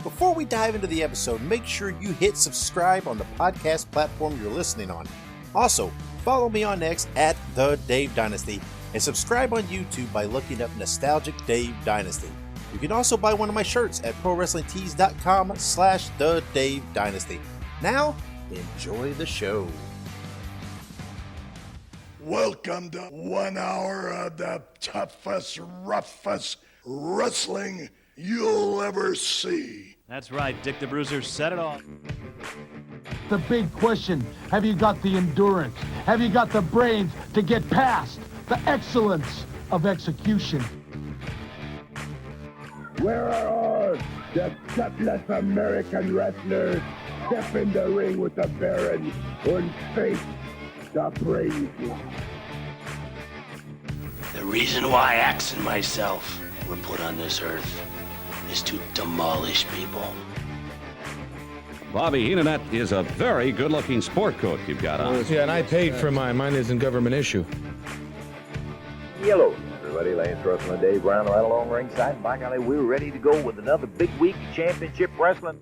Before we dive into the episode, make sure you hit subscribe on the podcast platform you're listening on. Also, follow me on X at The Dave Dynasty and subscribe on YouTube by looking up Nostalgic Dave Dynasty. You can also buy one of my shirts at ProWrestlingTees.com/The Dave Dynasty. Now, enjoy the show. Welcome to 1 hour of the toughest, roughest wrestling you'll ever see. That's right, Dick the Bruiser said it all. The big question, have you got the endurance? Have you got the brains to get past the excellence of execution? Where are all the gutless American wrestlers? Step in the ring with the Baron and face the praise. The reason why Axe and myself were put on this earth is to demolish people. Bobby Heenan, is a very good-looking sport coat you've got on. Yeah, and I paid for mine. Mine isn't government issue. Hello, everybody. Lance Russell and Dave Brown right along ringside. And by golly, we're ready to go with another big week of championship wrestling.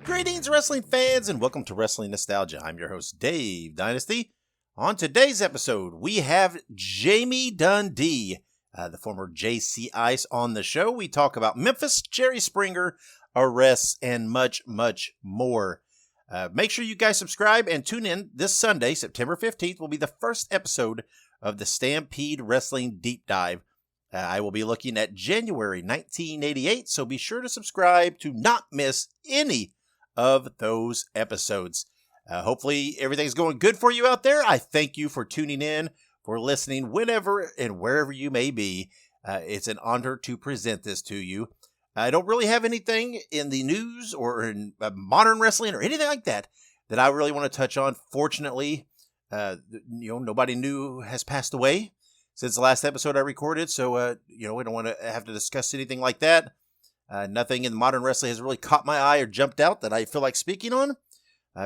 Greetings, wrestling fans, and welcome to Wrestling Nostalgia. I'm your host, Dave Dynasty. On today's episode, we have Jamie Dundee, the former JC Ice, on the show. We talk about Memphis, Jerry Springer, arrests, and much, much more. Make sure you guys subscribe and tune in this Sunday, September 15th, will be the first episode of the Stampede Wrestling Deep Dive. I will be looking at January 1988, so be sure to subscribe to not miss any of those episodes. Hopefully everything's going good for you out there. I thank you for tuning in, for listening whenever and wherever you may be. It's an honor to present this to you. I don't really have anything in the news or in modern wrestling or anything like that I really want to touch on. Fortunately, nobody new has passed away since the last episode I recorded, so we don't want to have to discuss anything like that. Nothing in modern wrestling has really caught my eye or jumped out that I feel like speaking on.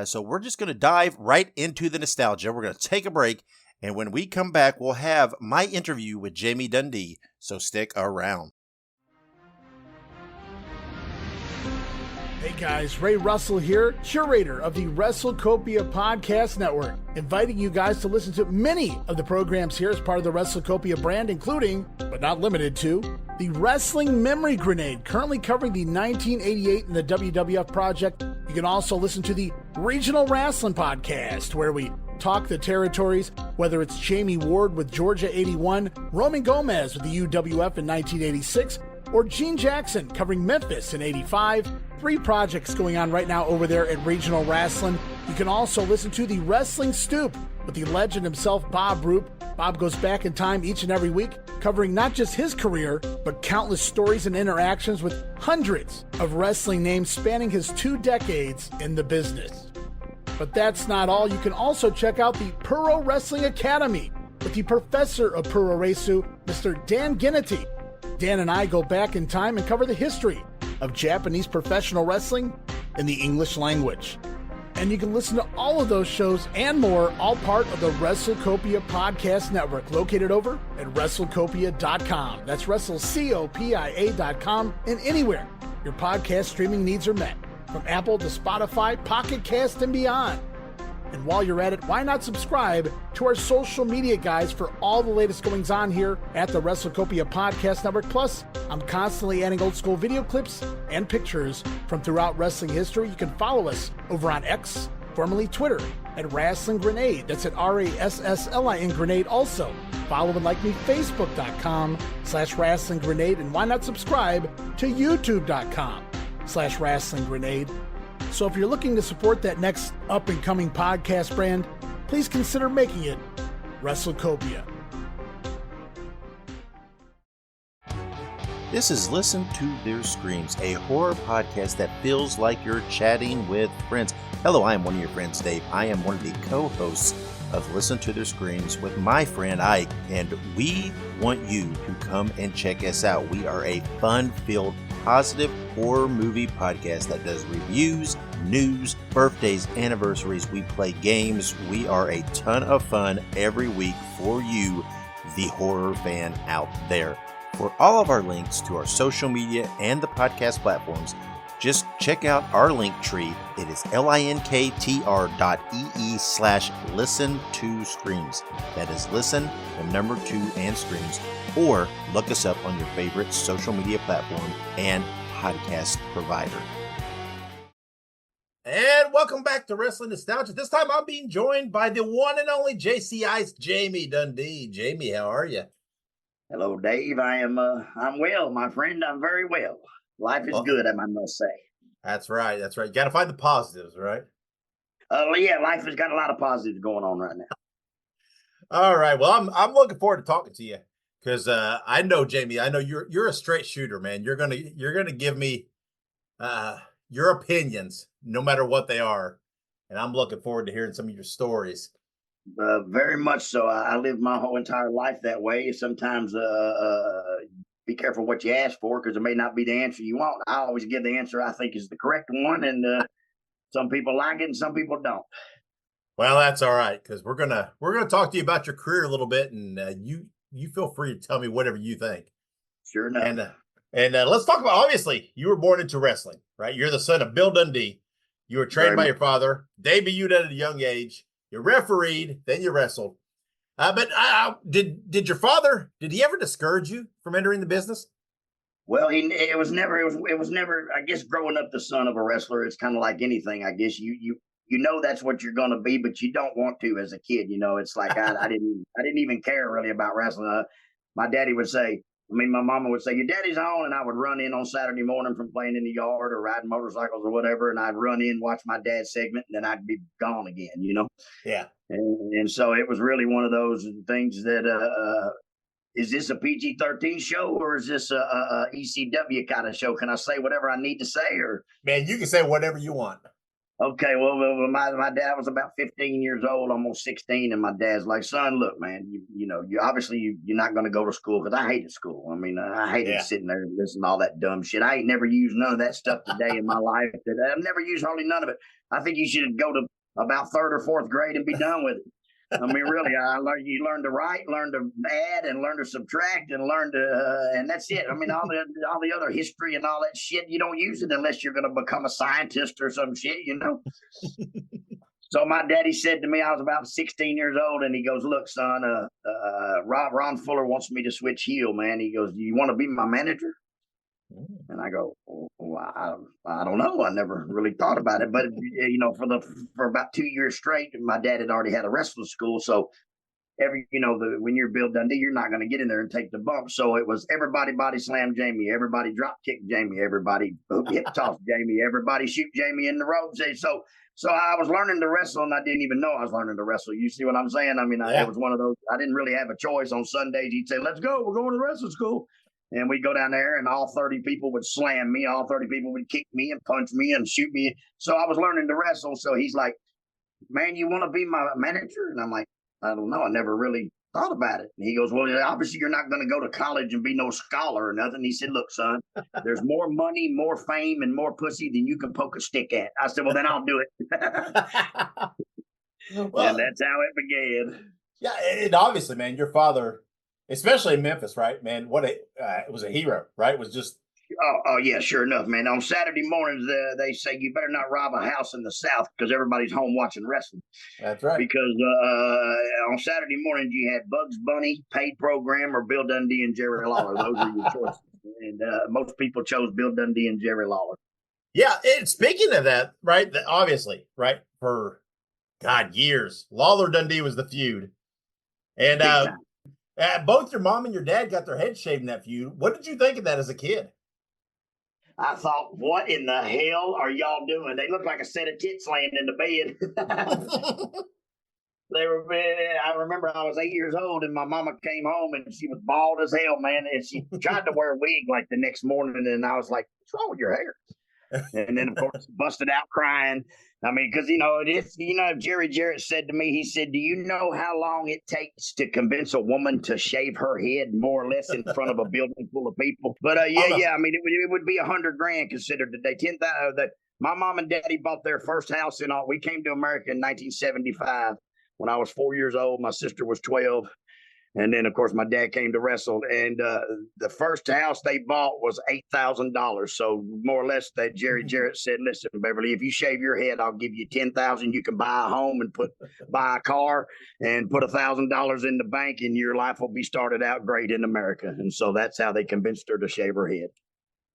So we're just going to dive right into the nostalgia. We're going to take a break, and when we come back, we'll have my interview with Jamie Dundee. So stick around. Hey guys, Ray Russell here, curator of the WrestleCopia Podcast Network, inviting you guys to listen to many of the programs here as part of the WrestleCopia brand, including, but not limited to, the Wrestling Memory Grenade, currently covering the 1988 and the WWF project. You can also listen to the Regional Wrestling Podcast, where we talk the territories, whether it's Jamie Ward with Georgia 81, Roman Gomez with the UWF in 1986, or Gene Jackson covering Memphis in 85. 3 projects going on right now over there at Regional Wrestling. You can also listen to the Wrestling Stoop with the legend himself, Bob Roop. Bob goes back in time each and every week, covering not just his career, but countless stories and interactions with hundreds of wrestling names spanning his 2 decades in the business. But that's not all. You can also check out the Puro Wrestling Academy with the professor of Puro Resu, Mr. Dan Ginnity. Dan and I go back in time and cover the history of Japanese professional wrestling in the English language. And you can listen to all of those shows and more, all part of the WrestleCopia Podcast Network, located over at WrestleCopia.com. That's WrestleCopia.com, and anywhere your podcast streaming needs are met, from Apple to Spotify, Pocket Cast, and beyond. And while you're at it, why not subscribe to our social media guys for all the latest goings on here at the WrestleCopia Podcast Network. Plus, I'm constantly adding old school video clips and pictures from throughout wrestling history. You can follow us over on X, formerly Twitter, at Wrestling Grenade. That's at RASSLIN Grenade. Also, follow and like me, Facebook.com/Wrestling Grenade. And why not subscribe to YouTube.com/Wrestling Grenade. So if you're looking to support that next up-and-coming podcast brand, please consider making it WrestleCopia. This is Listen to Their Screams, a horror podcast that feels like you're chatting with friends. Hello, I am one of your friends, Dave. I am one of the co-hosts of Listen to Their Screams with my friend Ike, and we want you to come and check us out. We are a fun-filled, positive horror movie podcast that does reviews, news, birthdays, anniversaries. We play games. We are a ton of fun every week for you, the horror fan out there. For all of our links to our social media and the podcast platforms, just check out our link tree. It is linktr.ee/listen2screams. That is listen, the number 2 and screams. Or look us up on your favorite social media platform and podcast provider. And welcome back to Wrestling Nostalgia. This time I'm being joined by the one and only JCI's Jamie Dundee. Jamie, how are you? Hello, Dave. I'm well, my friend. I'm very well. Life is good, I must say. That's right. That's right. You got to find the positives, right? Yeah, life has got a lot of positives going on right now. All right. Well, I'm looking forward to talking to you because I know, Jamie. I know you're a straight shooter, man. You're gonna give me your opinions, no matter what they are, and I'm looking forward to hearing some of your stories. Very much so. I lived my whole entire life that way. Sometimes be careful what you ask for because it may not be the answer you want. I always give the answer I think is the correct one, and some people like it and some people don't. Well, that's all right because we're gonna talk to you about your career a little bit, and you feel free to tell me whatever you think. Sure enough. And let's talk about, obviously, you were born into wrestling, right? You're the son of Bill Dundee. You were trained by your father, debuted at a young age. You refereed, then you wrestled. But did your father, did he ever discourage you from entering the business? Well, it was never, I guess, growing up the son of a wrestler, it's kind of like anything. I guess you know that's what you're going to be, but you don't want to as a kid. You know, it's like I didn't even care really about wrestling. My daddy would say, my mama would say, your daddy's on, and I would run in on Saturday morning from playing in the yard or riding motorcycles or whatever, and I'd run in, watch my dad's segment, and then I'd be gone again, you know? Yeah. And so it was really one of those things that, is this a PG-13 show or is this a ECW kind of show? Can I say whatever I need to say? Or man, you can say whatever you want. Okay, well, my dad was about 15 years old, almost 16, and my dad's like, son, look, man, you know, you're not going to go to school, because I hated school. I mean, I hated sitting there and listening to all that dumb shit. I ain't never used none of that stuff today in my life. I've never used hardly none of it. I think you should go to about 3rd or 4th grade and be done with it. I mean, really, you learn to write, learn to add, and learn to subtract, and and that's it. I mean, all the other history and all that shit, you don't use it unless you're going to become a scientist or some shit, you know? So my daddy said to me, I was about 16 years old, and he goes, look, son, Ron Fuller wants me to switch heel, man. He goes, do you want to be my manager? And I go, well, I don't know. I never really thought about it. But, you know, for about 2 years straight, my dad had already had a wrestling school. So when you're Bill Dundee, you're not going to get in there and take the bump. So it was everybody body slam Jamie, everybody drop kick Jamie, everybody hip toss Jamie, everybody shoot Jamie in the ropes. So I was learning to wrestle, and I didn't even know I was learning to wrestle. You see what I'm saying? I mean, it was one of those, I didn't really have a choice. On Sundays, he'd say, let's go, we're going to wrestling school. And we'd go down there, and all 30 people would slam me. All 30 people would kick me and punch me and shoot me. So I was learning to wrestle. So he's like, man, you want to be my manager? And I'm like, I don't know. I never really thought about it. And he goes, well, obviously you're not going to go to college and be no scholar or nothing. He said, look, son, there's more money, more fame, and more pussy than you can poke a stick at. I said, well, then I'll do it. Well, and that's how it began. Yeah, and obviously, man, your father, especially in Memphis, right, man? It was a hero, right? It was just. Oh yeah, sure enough, man. On Saturday mornings, they say you better not rob a house in the South because everybody's home watching wrestling. That's right. Because on Saturday mornings you had Bugs Bunny, paid program, or Bill Dundee and Jerry Lawler. Those are your choices, and most people chose Bill Dundee and Jerry Lawler. Yeah, and speaking of that, right? Obviously, right, for years, Lawler Dundee was the feud, and both your mom and your dad got their heads shaved in that feud. What did you think of that as a kid? I thought, what in the hell are y'all doing? They looked like a set of tits laying in the bed. I remember I was 8 years old, and my mama came home, and she was bald as hell, man. And she tried to wear a wig like the next morning, and I was like, what's wrong with your hair? And then, of course, busted out crying. I mean, because, Jerry Jarrett said to me, he said, do you know how long it takes to convince a woman to shave her head more or less in front of a building full of people? But, I mean, it would be $100,000 considered today. 10,000. My mom and daddy bought their first house we came to America in 1975 when I was 4 years old. My sister was 12. And then, of course, my dad came to wrestle, and the first house they bought was $8,000. So more or less, that Jerry Jarrett said, "Listen, Beverly, if you shave your head, I'll give you $10,000. You can buy a home and buy a car and put $1,000 in the bank, and your life will be started out great in America." And so that's how they convinced her to shave her head.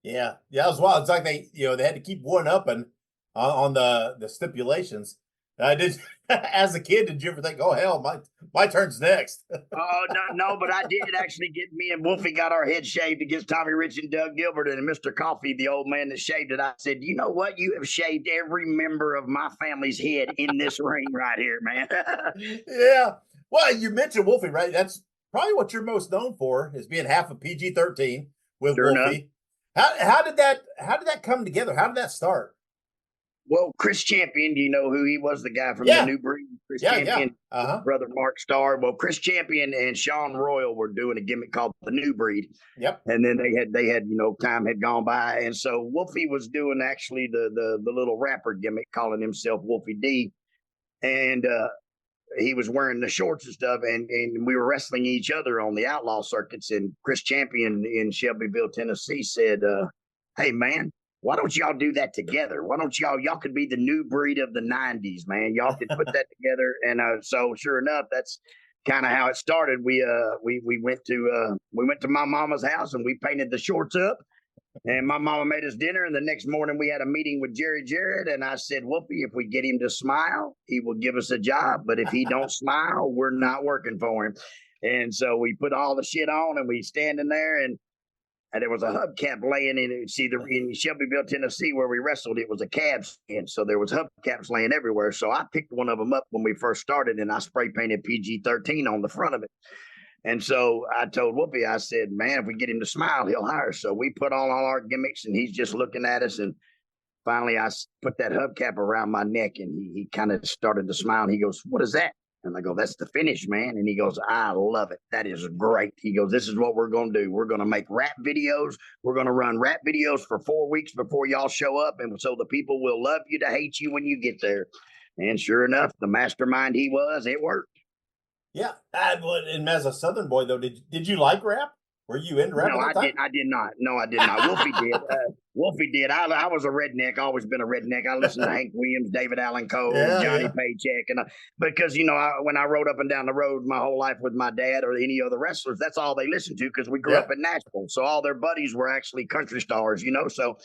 Yeah, that was wild. It's like they had to keep one upping on the stipulations. Did as a kid, did you ever think, "Oh hell, my turn's next"? Oh no, but I did actually get me and Wolfie got our head shaved against Tommy Rich and Doug Gilbert and Mr. Coffee, the old man that shaved it. I said, "You know what? You have shaved every member of my family's head in this ring right here, man." Yeah. Well, you mentioned Wolfie, right? That's probably what you're most known for, is being half of PG-13 with Sure Wolfie. How did that come together? How did that start? Well, Chris Champion, do you know who he was? The guy from the New Breed? Chris Champion, brother Mark Starr. Well, Chris Champion and Sean Royal were doing a gimmick called the New Breed. Yep. And then they had time had gone by, and so Wolfie was doing actually the little rapper gimmick, calling himself Wolfie D, and he was wearing the shorts and stuff, and we were wrestling each other on the outlaw circuits. And Chris Champion in Shelbyville, Tennessee, said, "Hey man, why don't y'all do that together? Why don't y'all could be the New Breed of the 90s, man. Y'all could put that together." And so sure enough, that's kind of how it started. We went to my mama's house and we painted the shorts up, and my mama made us dinner. And the next morning we had a meeting with Jerry Jarrett, and I said, "Whoopi, if we get him to smile, he will give us a job. But if he don't smile, we're not working for him." And so we put all the shit on and we standing there, and there was a hubcap laying in it. See, in Shelbyville, Tennessee, where we wrestled, it was a cab stand. So there was hubcaps laying everywhere. So I picked one of them up when we first started, and I spray painted PG-13 on the front of it. And so I told Whoopi, I said, "Man, if we get him to smile, he'll hire us." So we put on all our gimmicks, and he's just looking at us. And finally, I put that hubcap around my neck, and he kind of started to smile. And he goes, "What is that?" And I go, "That's the finish, man." And he goes, "I love it. That is great." He goes, "This is what we're going to do. We're going to make rap videos. We're going to run rap videos for 4 weeks before y'all show up. And so the people will love you to hate you when you get there." And sure enough, the mastermind he was, it worked. Yeah. And as a Southern boy, though, did you like rap? Were you into rap? No, I did not. No, I did not. Wolfie did. Wolfie did. I was a redneck. Always been a redneck. I listened to Hank Williams, David Allen Coe, Johnny Paycheck, and because when I rode up and down the road my whole life with my dad or any other wrestlers, that's all they listened to because we grew up in Nashville. So all their buddies were actually country stars, So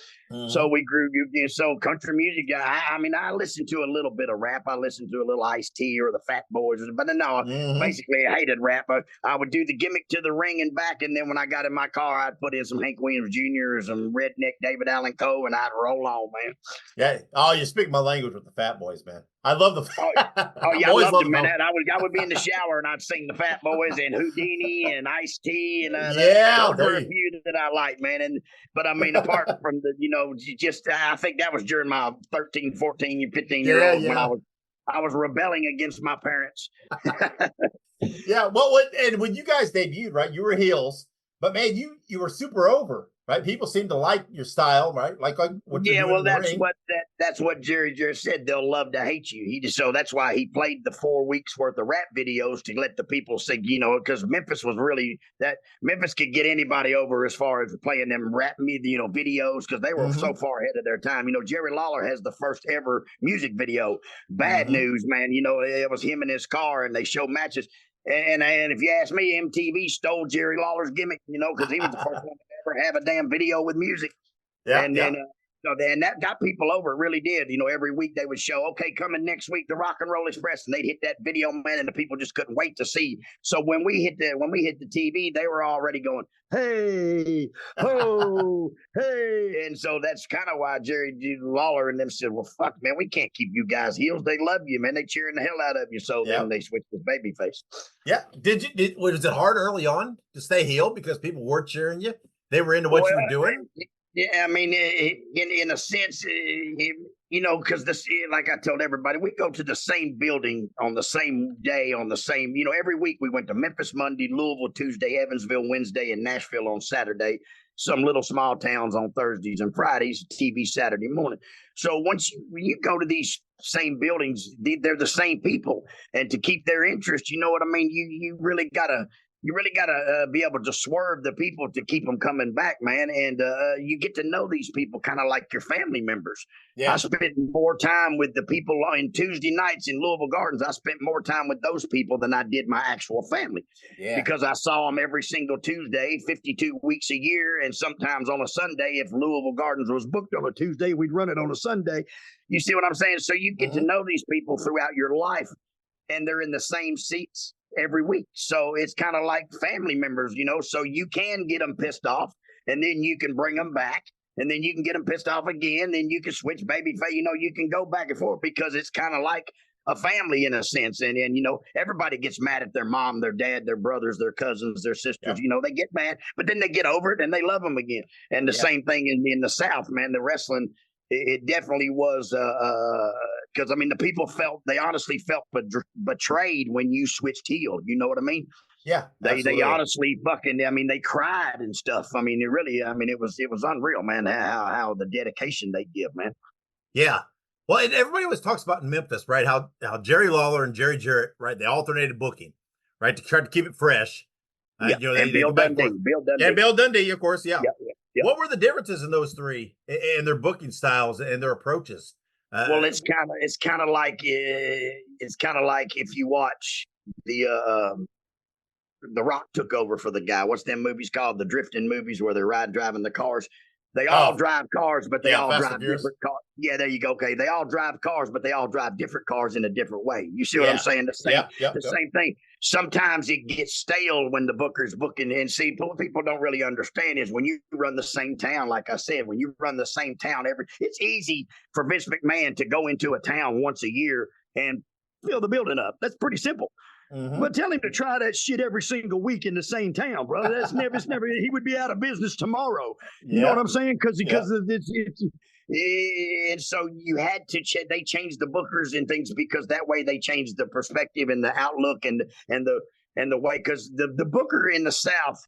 so we grew. So country music. I listened to a little bit of rap. I listened to a little Ice-T or the Fat Boys, but no, basically I hated rap. I would do the gimmick to the ring and back, and then when I got in my car, I'd put in some Hank Williams Jr., some redneck David Allen Coe, and I'd roll on, man. Yeah. Oh, you speak my language with the Fat Boys, man. I love the. Oh yeah, I loved them, man. I would be in the shower and I'd sing the Fat Boys and Houdini and Ice-T and those were a few that I like, man. But I mean, apart from I think that was during my 13, 14, 15-year-old when I was rebelling against my parents. Yeah. Well, and when you guys debuted, right, you were heels, but man, you were super over. Right, people seem to like your style, right? Like what you're doing. Well, that's what Jerry just said. They'll love to hate you. So that's why he played the 4 weeks worth of rap videos to let the people see, because Memphis was really Memphis could get anybody over as far as playing them rap videos because they were so far ahead of their time. Jerry Lawler has the first ever music video, Bad News, man. It was him in his car and they show matches. And if you ask me, MTV stole Jerry Lawler's gimmick, because he was the first one to ever have a damn video with music. Yeah. And that got people over. It really did. Every week they would show, okay, coming next week, the Rock and Roll Express, and they'd hit that video, man, and the people just couldn't wait to see. So when we hit the TV, they were already going, hey, ho, hey. And so that's kind of why Jerry Lawler and them said, well, fuck, man, we can't keep you guys heels. They love you, man. They cheering the hell out of you. So then they switched to babyface. Yeah. Was it hard early on to stay heel because people were cheering you? They were into what you were doing? Yeah, I mean, in a sense, because like I told everybody, we go to the same building on the same day, on the same, every week we went to Memphis Monday, Louisville Tuesday, Evansville Wednesday, and Nashville on Saturday, some little small towns on Thursdays and Fridays, TV Saturday morning. So when you go to these same buildings, they're the same people. And to keep their interest, you know what I mean? You really got to you really got to be able to swerve the people to keep them coming back, man. And you get to know these people kind of like your family members. Yeah. I spent more time with the people on Tuesday nights in Louisville Gardens. I spent more time with those people than I did my actual family, because I saw them every single Tuesday, 52 weeks a year. And sometimes on a Sunday, if Louisville Gardens was booked on a Tuesday, we'd run it on a Sunday. You see what I'm saying? So you get to know these people throughout your life, and they're in the same seats every week. So it's kind of like family members, so you can get them pissed off, and then you can bring them back, and then you can get them pissed off again. Then you can switch babyface, you can go back and forth, because it's kind of like a family in a sense. And everybody gets mad at their mom, their dad, their brothers, their cousins, their sisters, they get mad, but then they get over it and they love them again. And the same thing in the South, man, the wrestling, it definitely was, because the people they honestly felt betrayed when you switched heel. You know what I mean? Yeah, they honestly fucking. They cried and stuff. It was unreal, man. How the dedication they give, man. Yeah. Well, and everybody always talks about in Memphis, right? How Jerry Lawler and Jerry Jarrett, right? They alternated booking, right, to try to keep it fresh. And Bill Dundee. And Bill Dundee, of course. Yeah. Yeah. What were the differences in those three and their booking styles and their approaches? Well, it's kind of like if you watch the Rock took over for the guy. What's them movies called? The drifting movies where they're driving the cars. They all drive cars, but they all drive different cars. Yeah, there you go. Okay, they all drive cars, but they all drive different cars in a different way. You see what I'm saying? The same thing. Sometimes it gets stale when the booker's booking. And see, what people don't really understand is when you run the same town, like I said, when you run the same town it's easy for Vince McMahon to go into a town once a year and fill the building up. That's pretty simple. But tell him to try that shit every single week in the same town, brother. That's never. He would be out of business tomorrow. You know what I'm saying? Because it's and so you had to. They changed the bookers and things because that way they changed the perspective and the outlook and the way. Because the booker in the South,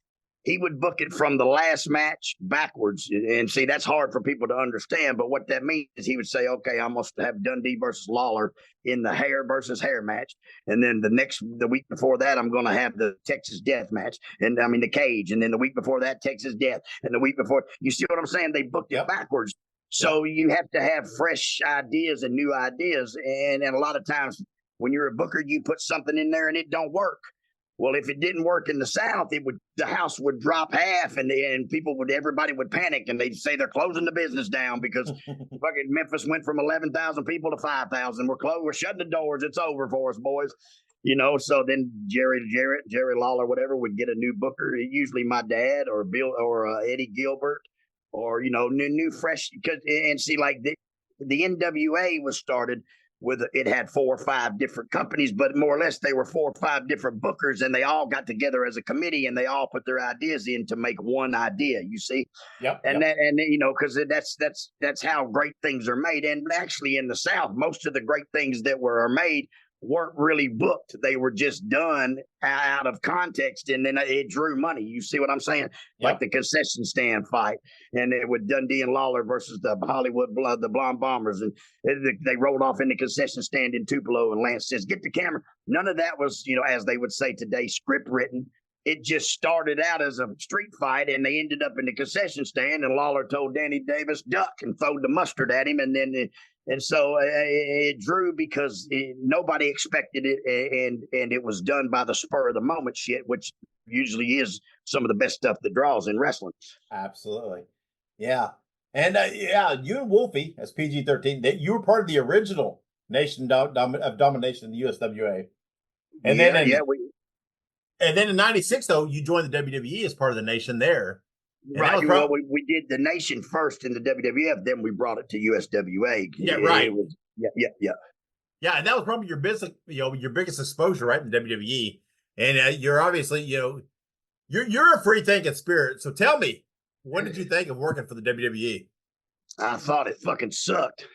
he would book it from the last match backwards. And see, that's hard for people to understand. But what that means is he would say, okay, I'm going to have Dundee versus Lawler in the hair versus hair match. And then the week before that, I'm going to have the Texas Death match. And the cage. And then the week before that, Texas Death. And the week before, you see what I'm saying? They booked it backwards. So you have to have fresh ideas and new ideas. And a lot of times when you're a booker, you put something in there and it don't work. Well, if it didn't work in the South, the house would drop half, and everybody would panic, and they'd say they're closing the business down because fucking Memphis went from 11,000 people to 5,000. We're shutting the doors. It's over for us, boys. So then Jerry Lawler, whatever, would get a new booker. Usually my dad or Bill or Eddie Gilbert or new fresh. And see, like the NWA was started with it had 4 or 5 different companies, but more or less they were 4 or 5 different bookers, and they all got together as a committee and they all put their ideas in to make one idea. You see, because that's how great things are made. And actually, in the South, most of the great things that are made weren't really booked. They were just done out of context, and then it drew money. You see what I'm saying? Like the concession stand fight, and it with Dundee and Lawler versus the Hollywood the Blonde Bombers, and they rolled off in the concession stand in Tupelo, and Lance says, "Get the camera." None of that was, as they would say today, script written. It just started out as a street fight, and they ended up in the concession stand, and Lawler told Danny Davis, duck, and throwed the mustard at him, and then and so it drew because nobody expected it, and it was done by the spur of the moment shit, which usually is some of the best stuff that draws in wrestling. Absolutely. Yeah. And you and Wolfie, as PG-13, you were part of the original Nation of Domination in the USWA. And then in 96, though, you joined the WWE as part of the Nation there. Right. Well, we did the Nation first in the WWF, then we brought it to USWA. Yeah, right. Yeah. And that was probably your biggest exposure, right, in WWE. And you're obviously, you're a free thinking spirit. So tell me, what did you think of working for the WWE? I thought it fucking sucked.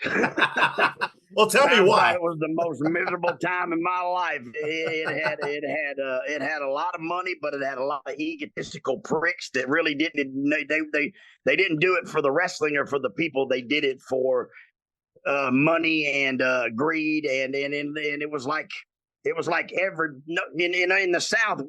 Well, tell me why. It was the most miserable time in my life. It had a lot of money, but it had a lot of egotistical pricks that really didn't. They didn't do it for the wrestling or for the people. They did it for money and greed, and it was like It was like in the South,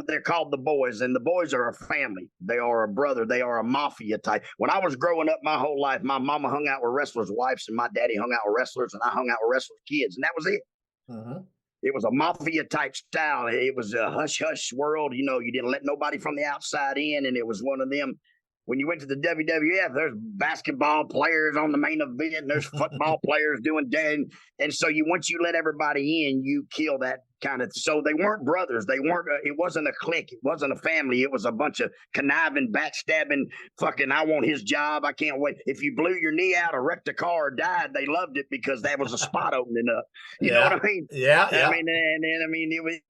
they're called the boys, and the boys are a family. They are a brother. They are a mafia type. When I was growing up, my whole life, my mama hung out with wrestlers' wives, and my daddy hung out with wrestlers, and I hung out with wrestlers' kids, and that was it. Mm-hmm. It was a mafia type style. It was a hush hush world. You didn't let nobody from the outside in, and it was one of them. When you went to the WWF, there's basketball players on the main event, and there's football players doing that. And so once you let everybody in, you kill that kind of. So they weren't brothers. They weren't. It wasn't a clique. It wasn't a family. It was a bunch of conniving, backstabbing. Fucking, I want his job. I can't wait. If you blew your knee out or wrecked a car or died, they loved it because that was a spot opening up. You know what I mean? Yeah. I mean,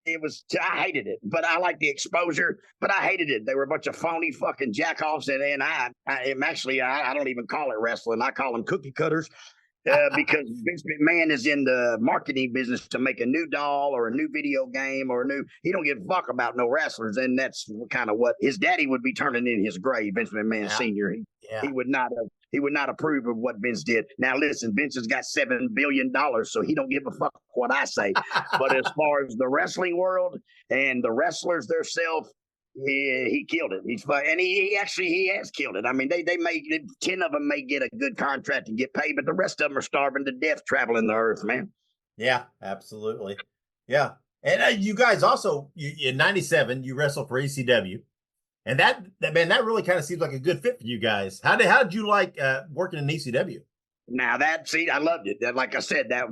it was. I hated it, but I liked the exposure. But I hated it. They were a bunch of phony fucking jackoffs, and I don't even call it wrestling. I call them cookie cutters. Because Vince McMahon is in the marketing business to make a new doll or a new video game he don't give a fuck about no wrestlers. And that's kind of what his daddy would be turning in his grave, Vince McMahon Sr. He would not approve of what Vince did. Now, listen, Vince has got $7 billion, so he don't give a fuck what I say. But as far as the wrestling world and the wrestlers themselves, he killed it. He has killed it. I mean, they may 10 of them may get a good contract and get paid, but the rest of them are starving to death traveling the earth, man. Yeah, absolutely. Yeah, and you guys also in '97 you wrestled for ECW, and that really kind of seems like a good fit for you guys. How did you like working in ECW? Now I loved it. That, like I said, that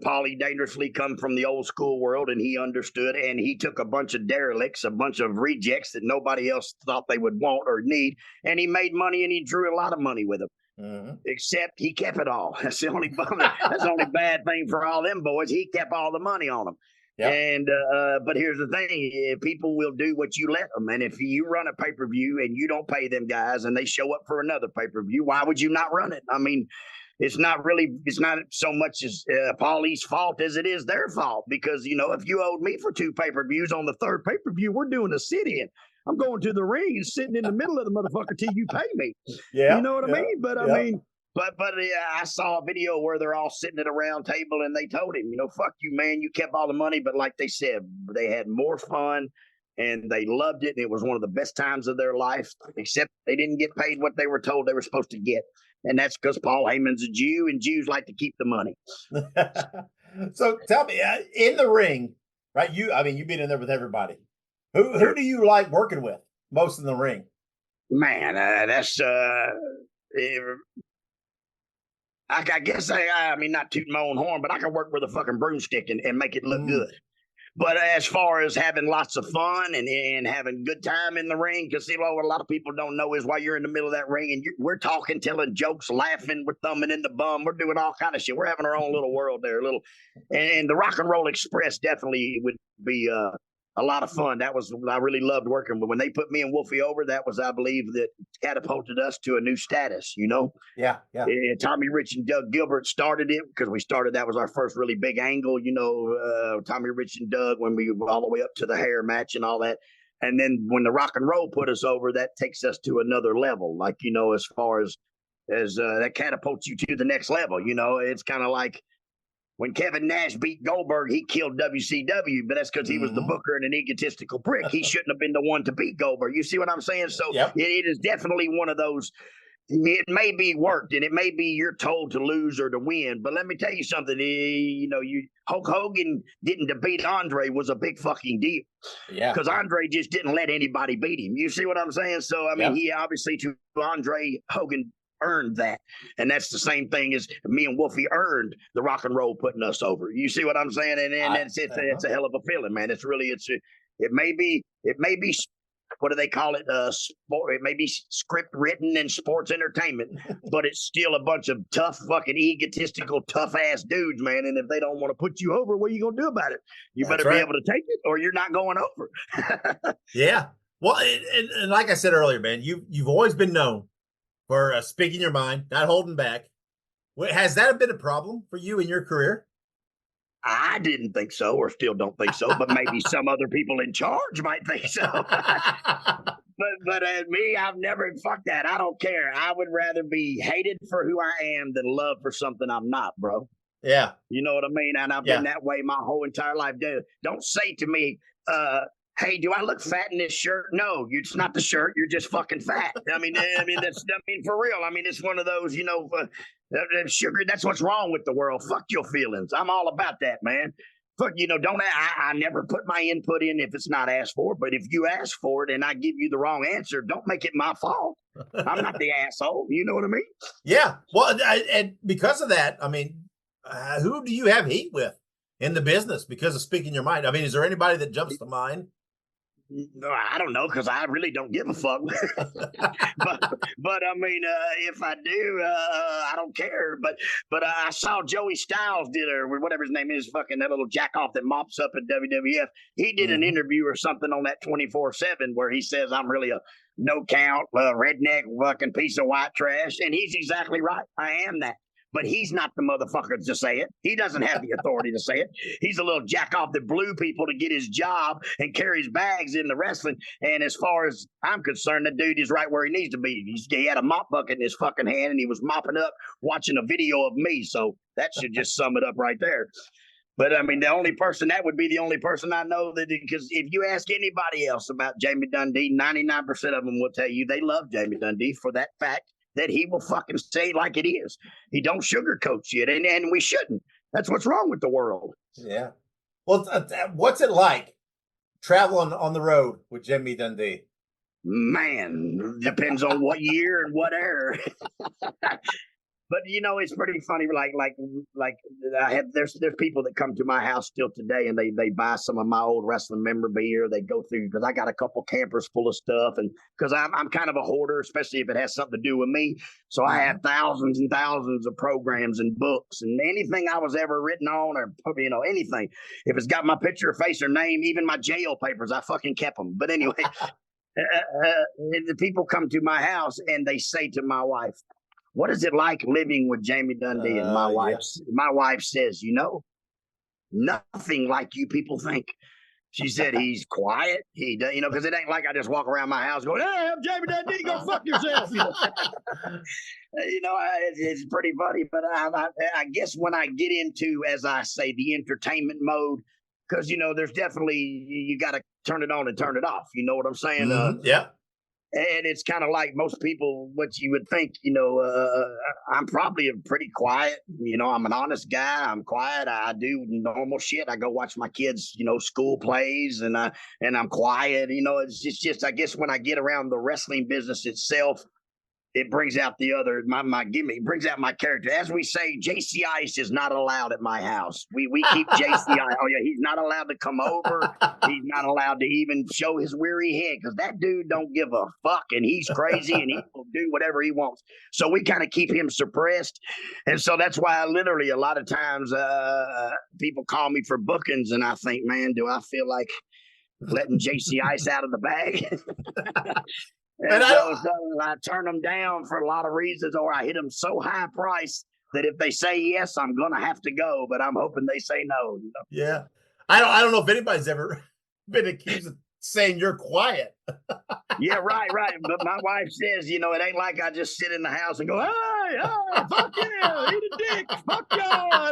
Paulie dangerously come from the old school world, and he understood, and he took a bunch of derelicts, a bunch of rejects that nobody else thought they would want or need, and he made money, and he drew a lot of money with them. Mm-hmm. Except he kept it all. That's the only that's the only bad thing for all them boys. He kept all the money on them. Yep. And but here's the thing: people will do what you let them. And if you run a pay-per-view and you don't pay them guys, and they show up for another pay-per-view, why would you not run it? I mean. It's not so much as Paulie's fault as it is their fault, because, if you owed me for 2 pay-per-views on the third pay-per-view, we're doing a sit-in. I'm going to the ring and sitting in the middle of the motherfucker till you pay me. Yeah. You know what I mean? But I saw a video where they're all sitting at a round table and they told him, fuck you, man. You kept all the money. But like they said, they had more fun and they loved it. And it was one of the best times of their life, except they didn't get paid what they were told they were supposed to get. And that's because Paul Heyman's a Jew, and Jews like to keep the money. So tell me, in the ring, right? You've been in there with everybody. Who do you like working with most in the ring? Man, that's I guess I mean, not tooting my own horn, but I can work with a fucking broomstick and make it look good. But as far as having lots of fun and having good time in the ring, because what a lot of people don't know is while you're in the middle of that ring and we're talking, telling jokes, laughing, we're thumbing in the bum, we're doing all kind of shit. We're having our own little world there, and the Rock and Roll Express definitely would be a lot of fun. I really loved working. But when they put me and Wolfie over, that was, I believe, that catapulted us to a new status, Yeah. Tommy Rich and Doug Gilbert started it because that was our first really big angle, Tommy Rich and Doug, when we were all the way up to the hair match and all that. And then when the Rock and Roll put us over, that takes us to another level. Like, as far as that catapults you to the next level, it's kind of like, when Kevin Nash beat Goldberg, he killed WCW, but that's because he was the booker and an egotistical prick. He shouldn't have been the one to beat Goldberg. You see what I'm saying? So it is definitely one of those. It may be worked, and it may be you're told to lose or to win. But let me tell you something. Hulk Hogan didn't defeat Andre was a big fucking deal. Yeah. Because Andre just didn't let anybody beat him. You see what I'm saying? So, I mean, he obviously, to Andre, Hogan earned that, and that's the same thing as me and Wolfie earned the Rock and Roll putting us over. You see what I'm saying? And it's a hell of a feeling, man. It may be what do they call it? Sport. It may be script written and sports entertainment, but it's still a bunch of tough, fucking egotistical, tough ass dudes, man. And if they don't want to put you over, what are you gonna do about it? You better be able to take it, or you're not going over. Yeah. Well, and like I said earlier, man, you've always been known for speaking your mind, not holding back. Has that been a problem for you in your career? I didn't think so, or still don't think so, but maybe some other people in charge might think so. But me, I've never, fuck that. I don't care. I would rather be hated for who I am than loved for something I'm not, bro. Yeah. You know what I mean? And I've been that way my whole entire life. Don't say to me, hey, do I look fat in this shirt? No, it's not the shirt. You're just fucking fat. I mean, for real. I mean, it's one of those, sugar. That's what's wrong with the world. Fuck your feelings. I'm all about that, man. Fuck, I never put my input in if it's not asked for. But if you ask for it and I give you the wrong answer, don't make it my fault. I'm not the asshole. You know what I mean? Yeah. Well, and because of that, I mean, who do you have heat with in the business because of speaking your mind? I mean, is there anybody that jumps to mind? No, I don't know, because I really don't give a fuck. but I mean, if I do, I don't care. But I saw Joey Styles did, or whatever his name is, fucking that little jack off that mops up at WWF. He did an interview or something on that 24/7 where he says I'm really a no count, redneck, fucking piece of white trash, and he's exactly right. I am that. But he's not the motherfucker to say it. He doesn't have the authority to say it. He's a little jack off that blew people to get his job and carries bags in the wrestling. And as far as I'm concerned, the dude is right where he needs to be. He had a mop bucket in his fucking hand, and he was mopping up watching a video of me. So that should just sum it up right there. But, I mean, that would be the only person I know that, because if you ask anybody else about Jamie Dundee, 99% of them will tell you they love Jamie Dundee for that fact that he will fucking say like it is. He don't sugarcoat shit, and we shouldn't. That's what's wrong with the world. Yeah. Well, what's it like traveling on the road with Jamie Dundee? Man, depends on what year and what era. But it's pretty funny. Like there's people that come to my house still today, and they buy some of my old wrestling memorabilia. They go through, because I got a couple campers full of stuff, and because I'm kind of a hoarder, especially if it has something to do with me. So I have thousands and thousands of programs and books and anything I was ever written on, or anything. If it's got my picture, face, or name, even my jail papers, I fucking kept them. But anyway, the people come to my house and they say to my wife, what is it like living with Jamie Dundee? And my wife says, nothing like you people think. She said he's quiet. He does, because it ain't like I just walk around my house going, hey, I'm Jamie Dundee, go fuck yourself. It's pretty funny. But I guess when I get into, as I say, the entertainment mode, because, there's definitely, you got to turn it on and turn it off. You know what I'm saying? Yeah. And it's kind of like most people, what you would think, I'm probably pretty quiet. I'm an honest guy. I'm quiet. I do normal shit. I go watch my kids, school plays, and I'm quiet. It's just, I guess when I get around the wrestling business itself, it brings out the other, my gimmick, brings out my character. As we say, JC Ice is not allowed at my house. We keep JC Ice. Oh, yeah, he's not allowed to come over. He's not allowed to even show his weary head, because that dude don't give a fuck, and he's crazy, and he will do whatever he wants. So we kind of keep him suppressed. And so that's why literally a lot of times people call me for bookings, and I think, man, do I feel like letting JC Ice out of the bag? And so I turn them down for a lot of reasons, or I hit them so high price that if they say yes, I'm going to have to go, but I'm hoping they say no. Yeah. I don't know if anybody's ever been accused of saying you're quiet. Yeah, right. But my wife says, it ain't like I just sit in the house and go, hey, fuck yeah, eat a dick, fuck y'all.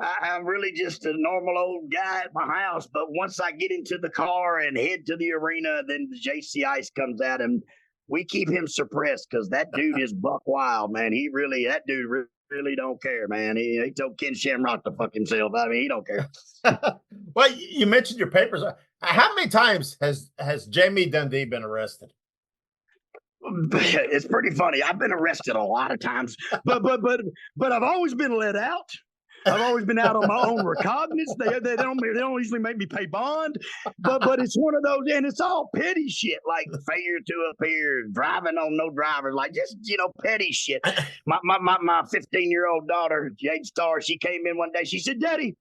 I'm really just a normal old guy at my house. But once I get into the car and head to the arena, then the JC Ice comes out, and we keep him suppressed, because that dude is buck wild, man. That dude really don't care, man. He told Ken Shamrock to fuck himself. I mean, he don't care. Well, you mentioned your papers. How many times has Jamie Dundee been arrested? It's pretty funny. I've been arrested a lot of times, but I've always been let out. I've always been out on my own recognizance. They don't usually make me pay bond, but it's one of those, and it's all petty shit, like failure to appear, driving on no driver, like just petty shit. My 15-year-old daughter, Jade Starr, she came in one day. She said, "Daddy,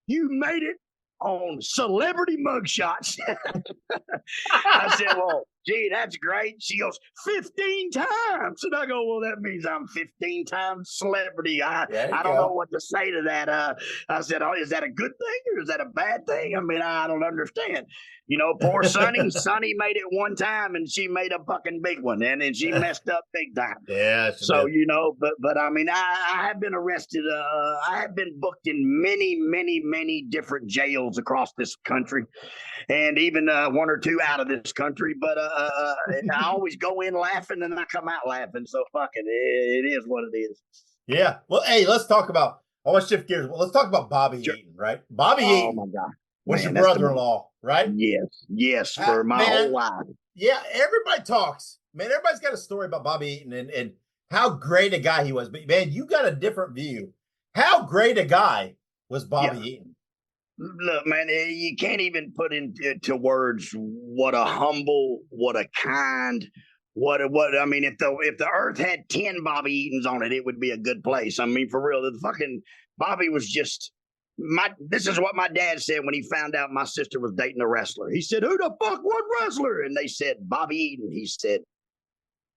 you made it on celebrity mugshots." I said, "Well, gee, that's great." She goes, 15 times. And I go, "Well, that means I'm 15 times celebrity." I don't know what to say to that. I said, "Oh, is that a good thing or is that a bad thing?" I mean, I don't understand. You know, poor Sonny. Sonny made it one time, and she made a fucking big one, and then she messed up big time. Yeah. So you know, but I mean, I have been arrested. I have been booked in many different jails across this country, and even one or two out of this country. But I always go in laughing, and I come out laughing. So fuck it, it is what it is. Yeah. Well, hey, let's talk about. I want to shift gears. Well, let's talk about Bobby Eaton, right? Bobby Eaton. Oh my God. Was your brother-in-law, right? Yes, for my whole life. Yeah, everybody talks. Man, everybody's got a story about Bobby Eaton and how great a guy he was. But, man, you got a different view. How great a guy was Bobby Eaton? Look, man, you can't even put into words what a humble, what a kind, what I mean, if the earth had 10 Bobby Eatons on it, it would be a good place. I mean, for real, the fucking Bobby was just... This is what my dad said when he found out my sister was dating a wrestler. He said, "Who the fuck, what wrestler?" And they said, "Bobby Eaton." He said,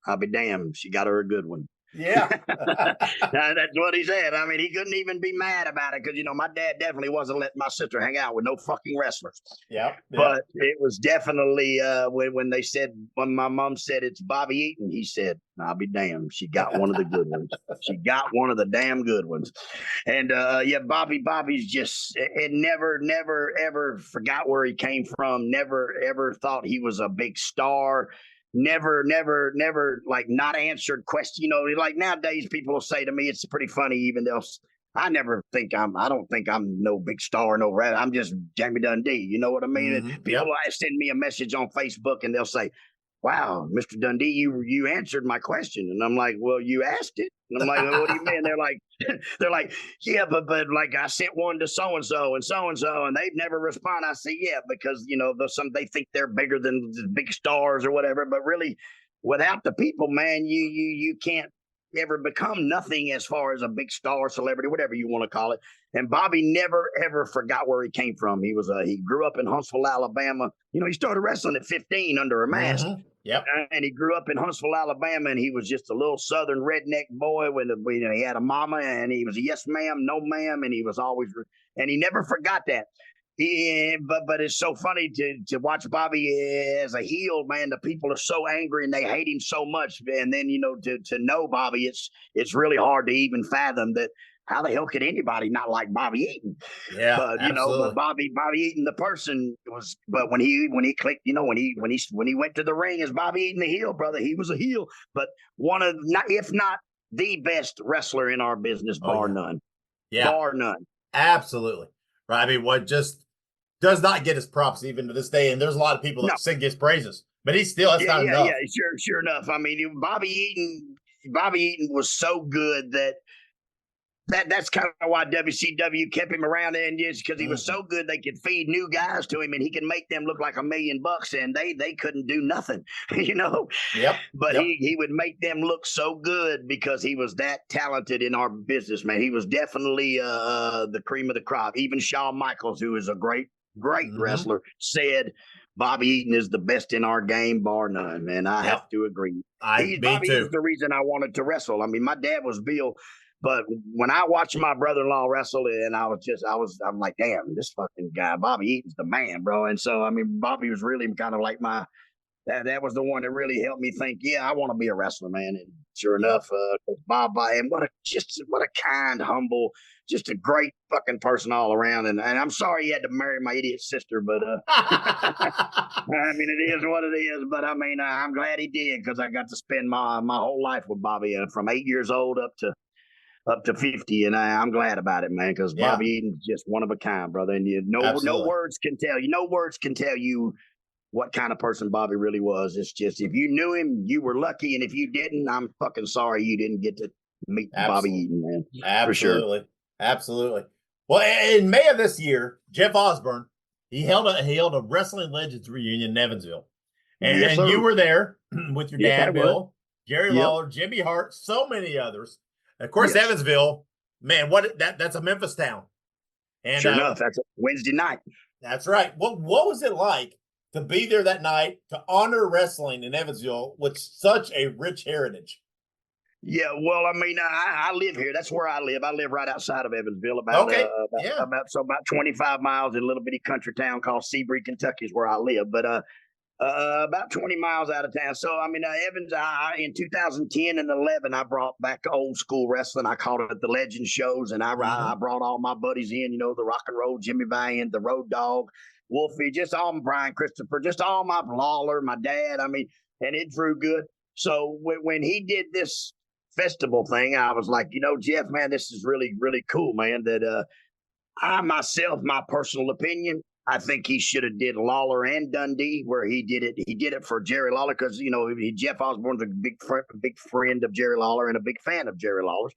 "I'll be damned, she got her a good one." Yeah. That's what he said. I mean, he couldn't even be mad about it because, you know, my dad definitely wasn't letting my sister hang out with no fucking wrestlers. Yeah. But it was definitely when my mom said it's Bobby Eaton, he said, "I'll be damned, she got one of the good ones." She got one of the damn good ones. And Bobby's just never ever forgot where he came from. Never ever thought he was a big star. Never like not answered question. You know, like nowadays people will say to me, it's pretty funny. Even I don't think I'm no big star, no rat. I'm just Jamie Dundee. You know what I mean? Mm-hmm. And people send me a message on Facebook and they'll say, "Wow, Mr. Dundee, you answered my question." And I'm like, "Well, you asked it." And I'm like, "Well, what do you mean?" They're like, "Yeah, but like I sent one to so and so, and they've never responded." I say, "Yeah, because you know they think they're bigger than the big stars or whatever, but really, without the people, man, you can't ever become nothing as far as a big star, celebrity, whatever you want to call it." And Bobby never ever forgot where he came from. He grew up in Huntsville, Alabama. You know, he started wrestling at 15 under a mask. Mm-hmm. Yep. And he grew up in Huntsville, Alabama, and he was just a little southern redneck boy when he had a mama, and he was a yes ma'am, no ma'am, and he was always, and he never forgot that. But it's so funny to watch Bobby as a heel, man. The people are so angry and they hate him so much, and then you know to know Bobby, it's really hard to even fathom that. How the hell could anybody not like Bobby Eaton? Yeah, but you know, but Bobby Eaton, the person was. But when he clicked, you know, when he went to the ring as Bobby Eaton, the heel, brother, he was a heel. But one of, if not the best wrestler in our business, bar none. Yeah, bar none. Absolutely right. I mean, what just does not get his props even to this day, and there's a lot of people that sing his praises, but he still that's not enough. Yeah, sure enough. I mean, Bobby Eaton was so good that's kind of why WCW kept him around, and just because he was so good, they could feed new guys to him, and he could make them look like $1 million, and they couldn't do nothing, you know. Yep. But he would make them look so good because he was that talented in our business, man. He was definitely the cream of the crop. Even Shawn Michaels, who is a great wrestler, said Bobby Eaton is the best in our game, bar none. And I have to agree. Bobby is the reason I wanted to wrestle. I mean, my dad was Bill. But when I watched my brother-in-law wrestle, and I'm like, damn, this fucking guy, Bobby Eaton's the man, bro. And so, I mean, Bobby was really kind of like that was the one that really helped me think, yeah, I want to be a wrestler, man. And sure enough, Bob, and what a kind, humble, just a great fucking person all around. And I'm sorry he had to marry my idiot sister, but I mean, it is what it is. But I mean, I'm glad he did because I got to spend my whole life with Bobby from 8 years old up to 50, and I'm glad about it, man, because Bobby Eaton's just one of a kind, brother. And no words can tell you. No words can tell you what kind of person Bobby really was. It's just if you knew him, you were lucky, and if you didn't, I'm fucking sorry you didn't get to meet Bobby Eaton, man. Absolutely, for sure. Absolutely. Well, in May of this year, Jeff Osborne he held a Wrestling Legends reunion in Evansville, and you were there with your dad, Bill, Jerry Lawler, Jimmy Hart, so many others. Of course, Evansville, man, that's a Memphis town. And sure enough, that's a Wednesday night. That's right. What was it like to be there that night to honor wrestling in Evansville with such a rich heritage? Yeah, well, I mean, I live here. That's where I live. I live right outside of Evansville, about 25 miles in a little bitty country town called Seabury, Kentucky, is where I live. But about 20 miles out of town. So, I mean, Evans, in 2010 and 11, I brought back old school wrestling. I called it the Legend Shows, and I brought all my buddies in, the Rock and Roll, Jimmy Valiant, the Road Dogg, Wolfie, just all Brian Christopher, just all my Lawler, my dad. I mean, and it drew good. So when he did this festival thing, I was like, Jeff, man, this is really, really cool, man, that I myself, my personal opinion, I think he should have did Lawler and Dundee where he did it for Jerry Lawler because, Jeff Osborne's a big friend of Jerry Lawler and a big fan of Jerry Lawler's.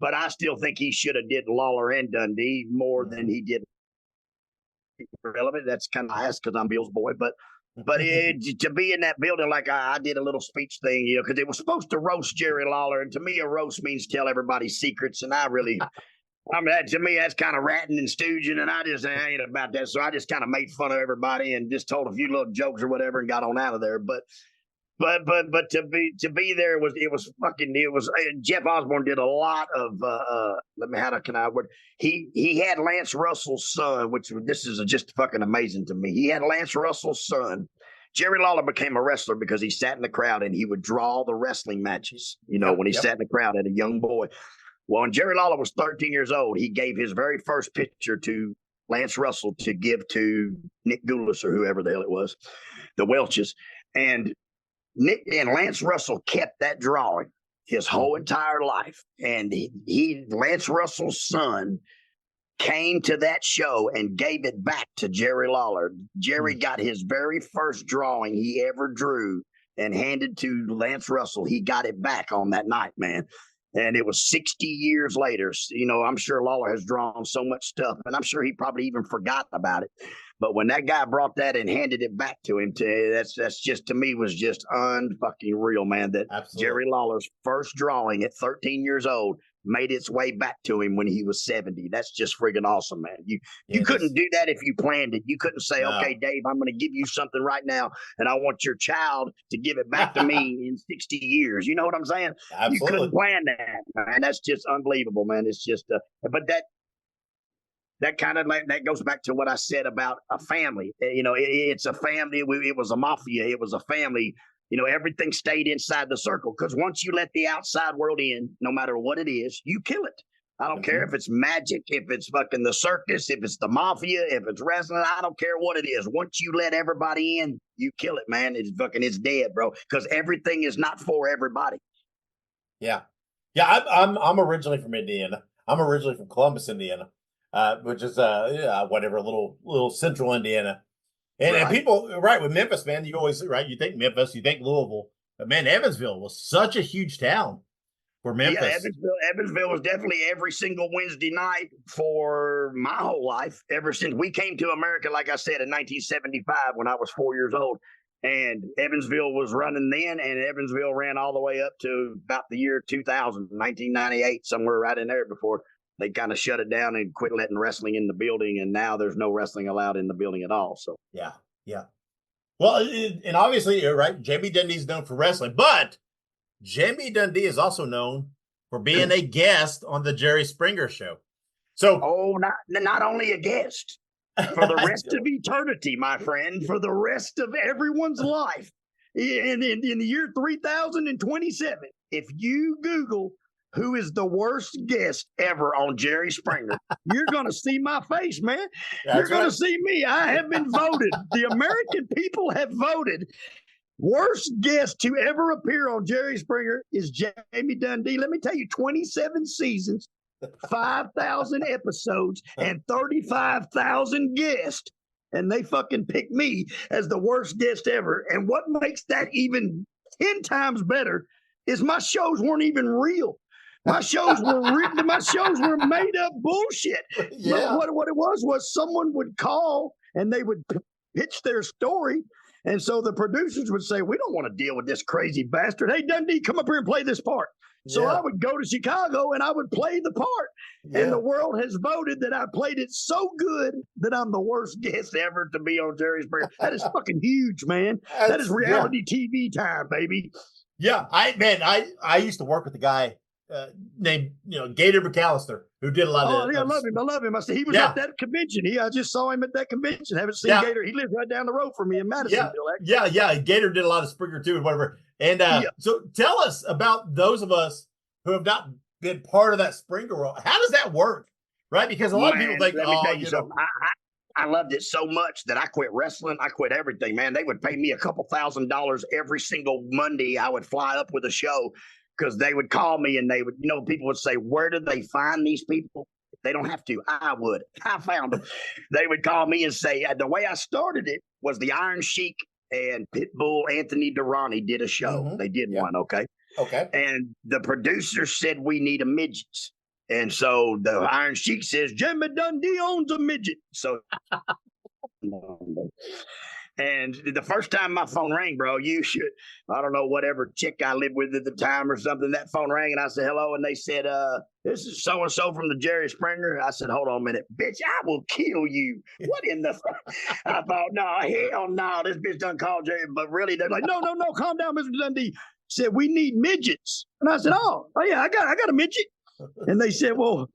But I still think he should have did Lawler and Dundee more than he did relevant. That's kind of asked because I'm Bill's boy, but to be in that building like I did a little speech thing, because it was supposed to roast Jerry Lawler, and to me a roast means tell everybody secrets, and to me that's kind of ratting and stooging, and I ain't about that. So I just kind of made fun of everybody and just told a few little jokes or whatever and got on out of there. But to be there was Jeff Osborne did a lot of he had Lance Russell's son, which this is just fucking amazing to me. He had Lance Russell's son. Jerry Lawler became a wrestler because he sat in the crowd and he would draw the wrestling matches, when he sat in the crowd as a young boy. Well, when Jerry Lawler was 13 years old, he gave his very first picture to Lance Russell to give to Nick Goulas or whoever the hell it was, the Welches. And Nick and Lance Russell kept that drawing his whole entire life. And Lance Russell's son came to that show and gave it back to Jerry Lawler. Jerry got his very first drawing he ever drew and handed to Lance Russell. He got it back on that night, man. And it was 60 years later. I'm sure Lawler has drawn so much stuff, and I'm sure he probably even forgot about it. But when that guy brought that and handed it back to him, that's just, to me, was just unfucking real, man. That Absolutely. Jerry Lawler's first drawing at 13 years old made its way back to him when he was 70. That's just friggin' awesome, man. You couldn't do that if you planned it. You couldn't say, okay, Dave, I'm going to give you something right now, and I want your child to give it back to me in 60 years. You know what I'm saying? Absolutely. You couldn't plan that, man. That's just unbelievable, man. It's just, but that kind of that goes back to what I said about a family. It's a family. It was a mafia. It was a family. Everything stayed inside the circle because once you let the outside world in, no matter what it is, you kill it. I don't care if it's magic, if it's fucking the circus, if it's the mafia, if it's wrestling. I don't care what it is. Once you let everybody in, you kill it, man. It's dead, bro. Because everything is not for everybody. Yeah. I'm originally from Indiana. I'm originally from Columbus, Indiana, which is whatever, little central Indiana. And people, with Memphis, man, you always, you think Memphis, you think Louisville. But, man, Evansville was such a huge town for Memphis. Yeah, Evansville was definitely every single Wednesday night for my whole life, ever since we came to America, like I said, in 1975 when I was 4 years old. And Evansville was running then, and Evansville ran all the way up to about the year 2000, 1998, somewhere right in there before they kind of shut it down and quit letting wrestling in the building, and now there's no wrestling allowed in the building at all. So yeah. Well, and obviously, Jamie Dundee is known for wrestling, but Jamie Dundee is also known for being a guest on the Jerry Springer Show. So, not only a guest, for the rest of eternity, my friend, for the rest of everyone's life, in the year 3027, if you Google who is the worst guest ever on Jerry Springer, you're going to see my face, man. You're going to see me. I have been voted. The American people have voted. Worst guest to ever appear on Jerry Springer is Jamie Dundee. Let me tell you, 27 seasons, 5,000 episodes, and 35,000 guests. And they fucking picked me as the worst guest ever. And what makes that even 10 times better is my shows weren't even real. My shows were written. My shows were made up bullshit. Yeah. What it was someone would call and they would pitch their story. And so the producers would say, we don't want to deal with this crazy bastard. Hey, Dundee, come up here and play this part. So I would go to Chicago and I would play the part. Yeah. And the world has voted that I played it so good that I'm the worst guest ever to be on Jerry Springer. That is fucking huge, man. That is reality TV time, baby. Yeah, I used to work with a guy named Gator McAllister who did a lot of. Oh, yeah, I love him. I love him. I said he was at that convention. I just saw him at that convention. Haven't seen Gator. He lives right down the road from me in Madisonville. Yeah. Gator did a lot of Springer too and whatever. And so tell us about those of us who have not been part of that Springer world. How does that work? Right? Because a lot of people think, let me tell you something. I loved it so much that I quit wrestling. I quit everything, man. They would pay me a couple $1,000s every single Monday. I would fly up with a show because they would call me and they would, people would say, where do they find these people? They don't have to. I would. I found them. They would call me and say, the way I started it was the Iron Sheik and Pitbull Anthony Durrani did a show. Mm-hmm. They did one, okay? Okay. And the producer said, we need a midgets. And so the Iron Sheik says, Jamie Dundee owns a midget. So, and the first time my phone rang, bro, I don't know, whatever chick I lived with at the time or something, that phone rang and I said, hello. And they said, this is so-and-so from the Jerry Springer. I said, hold on a minute, bitch, I will kill you. What in the I thought, no, hell no, this bitch done called Jerry. But really, they're like, no, calm down, Mr. Dundee. Said, we need midgets. And I said, oh yeah, I got a midget. And they said, well,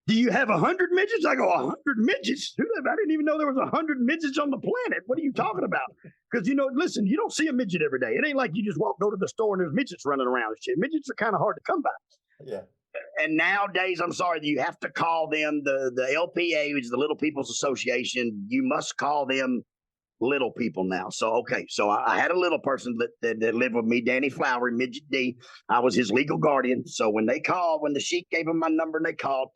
do you have 100 midgets? I go, 100 midgets? I didn't even know there was 100 midgets on the planet. What are you talking about? Because, listen, you don't see a midget every day. It ain't like you just go to the store and there's midgets running around and shit. Midgets are kind of hard to come by. Yeah. And nowadays, I'm sorry, you have to call them the LPA, which is the Little People's Association. You must call them little people now. So I had a little person that lived with me, Danny Flowery, Midget D. I was his legal guardian. So when the Sheik gave him my number and they called,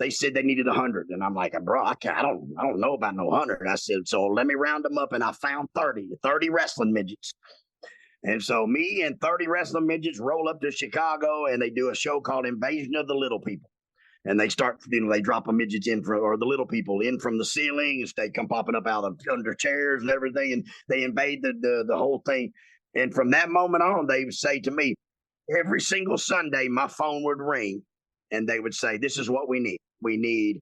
they said they needed 100. And I'm like, bro, I don't know about no 100. I said, so let me round them up. And I found 30 wrestling midgets. And so me and 30 wrestling midgets roll up to Chicago and they do a show called Invasion of the Little People. And they start, they drop a midgets in or the little people in from the ceiling, and they come popping up out of under chairs and everything, and they invade the whole thing. And from that moment on, they would say to me, every single Sunday, my phone would ring, and they would say, "This is what we need. We need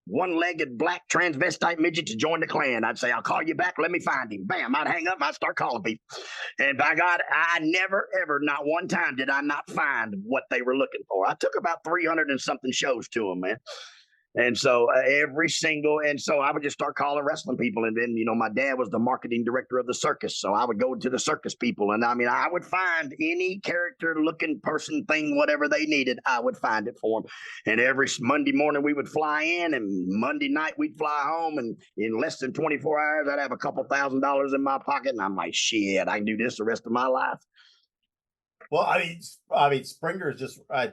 one-legged black transvestite midget to join the clan." I'd say, "I'll call you back. Let me find him." Bam! I'd hang up. I'd start calling people. And by God, I never, ever, not one time did I not find what they were looking for. I took about 300 and something shows to them, man. And so so I would just start calling wrestling people. And then, my dad was the marketing director of the circus. So I would go to the circus people. And I would find any character looking person thing, whatever they needed, I would find it for them. And every Monday morning we would fly in, and Monday night we'd fly home. And in less than 24 hours, I'd have a couple $1,000s in my pocket. And I'm like, shit, I can do this the rest of my life. Well, I mean, Springer is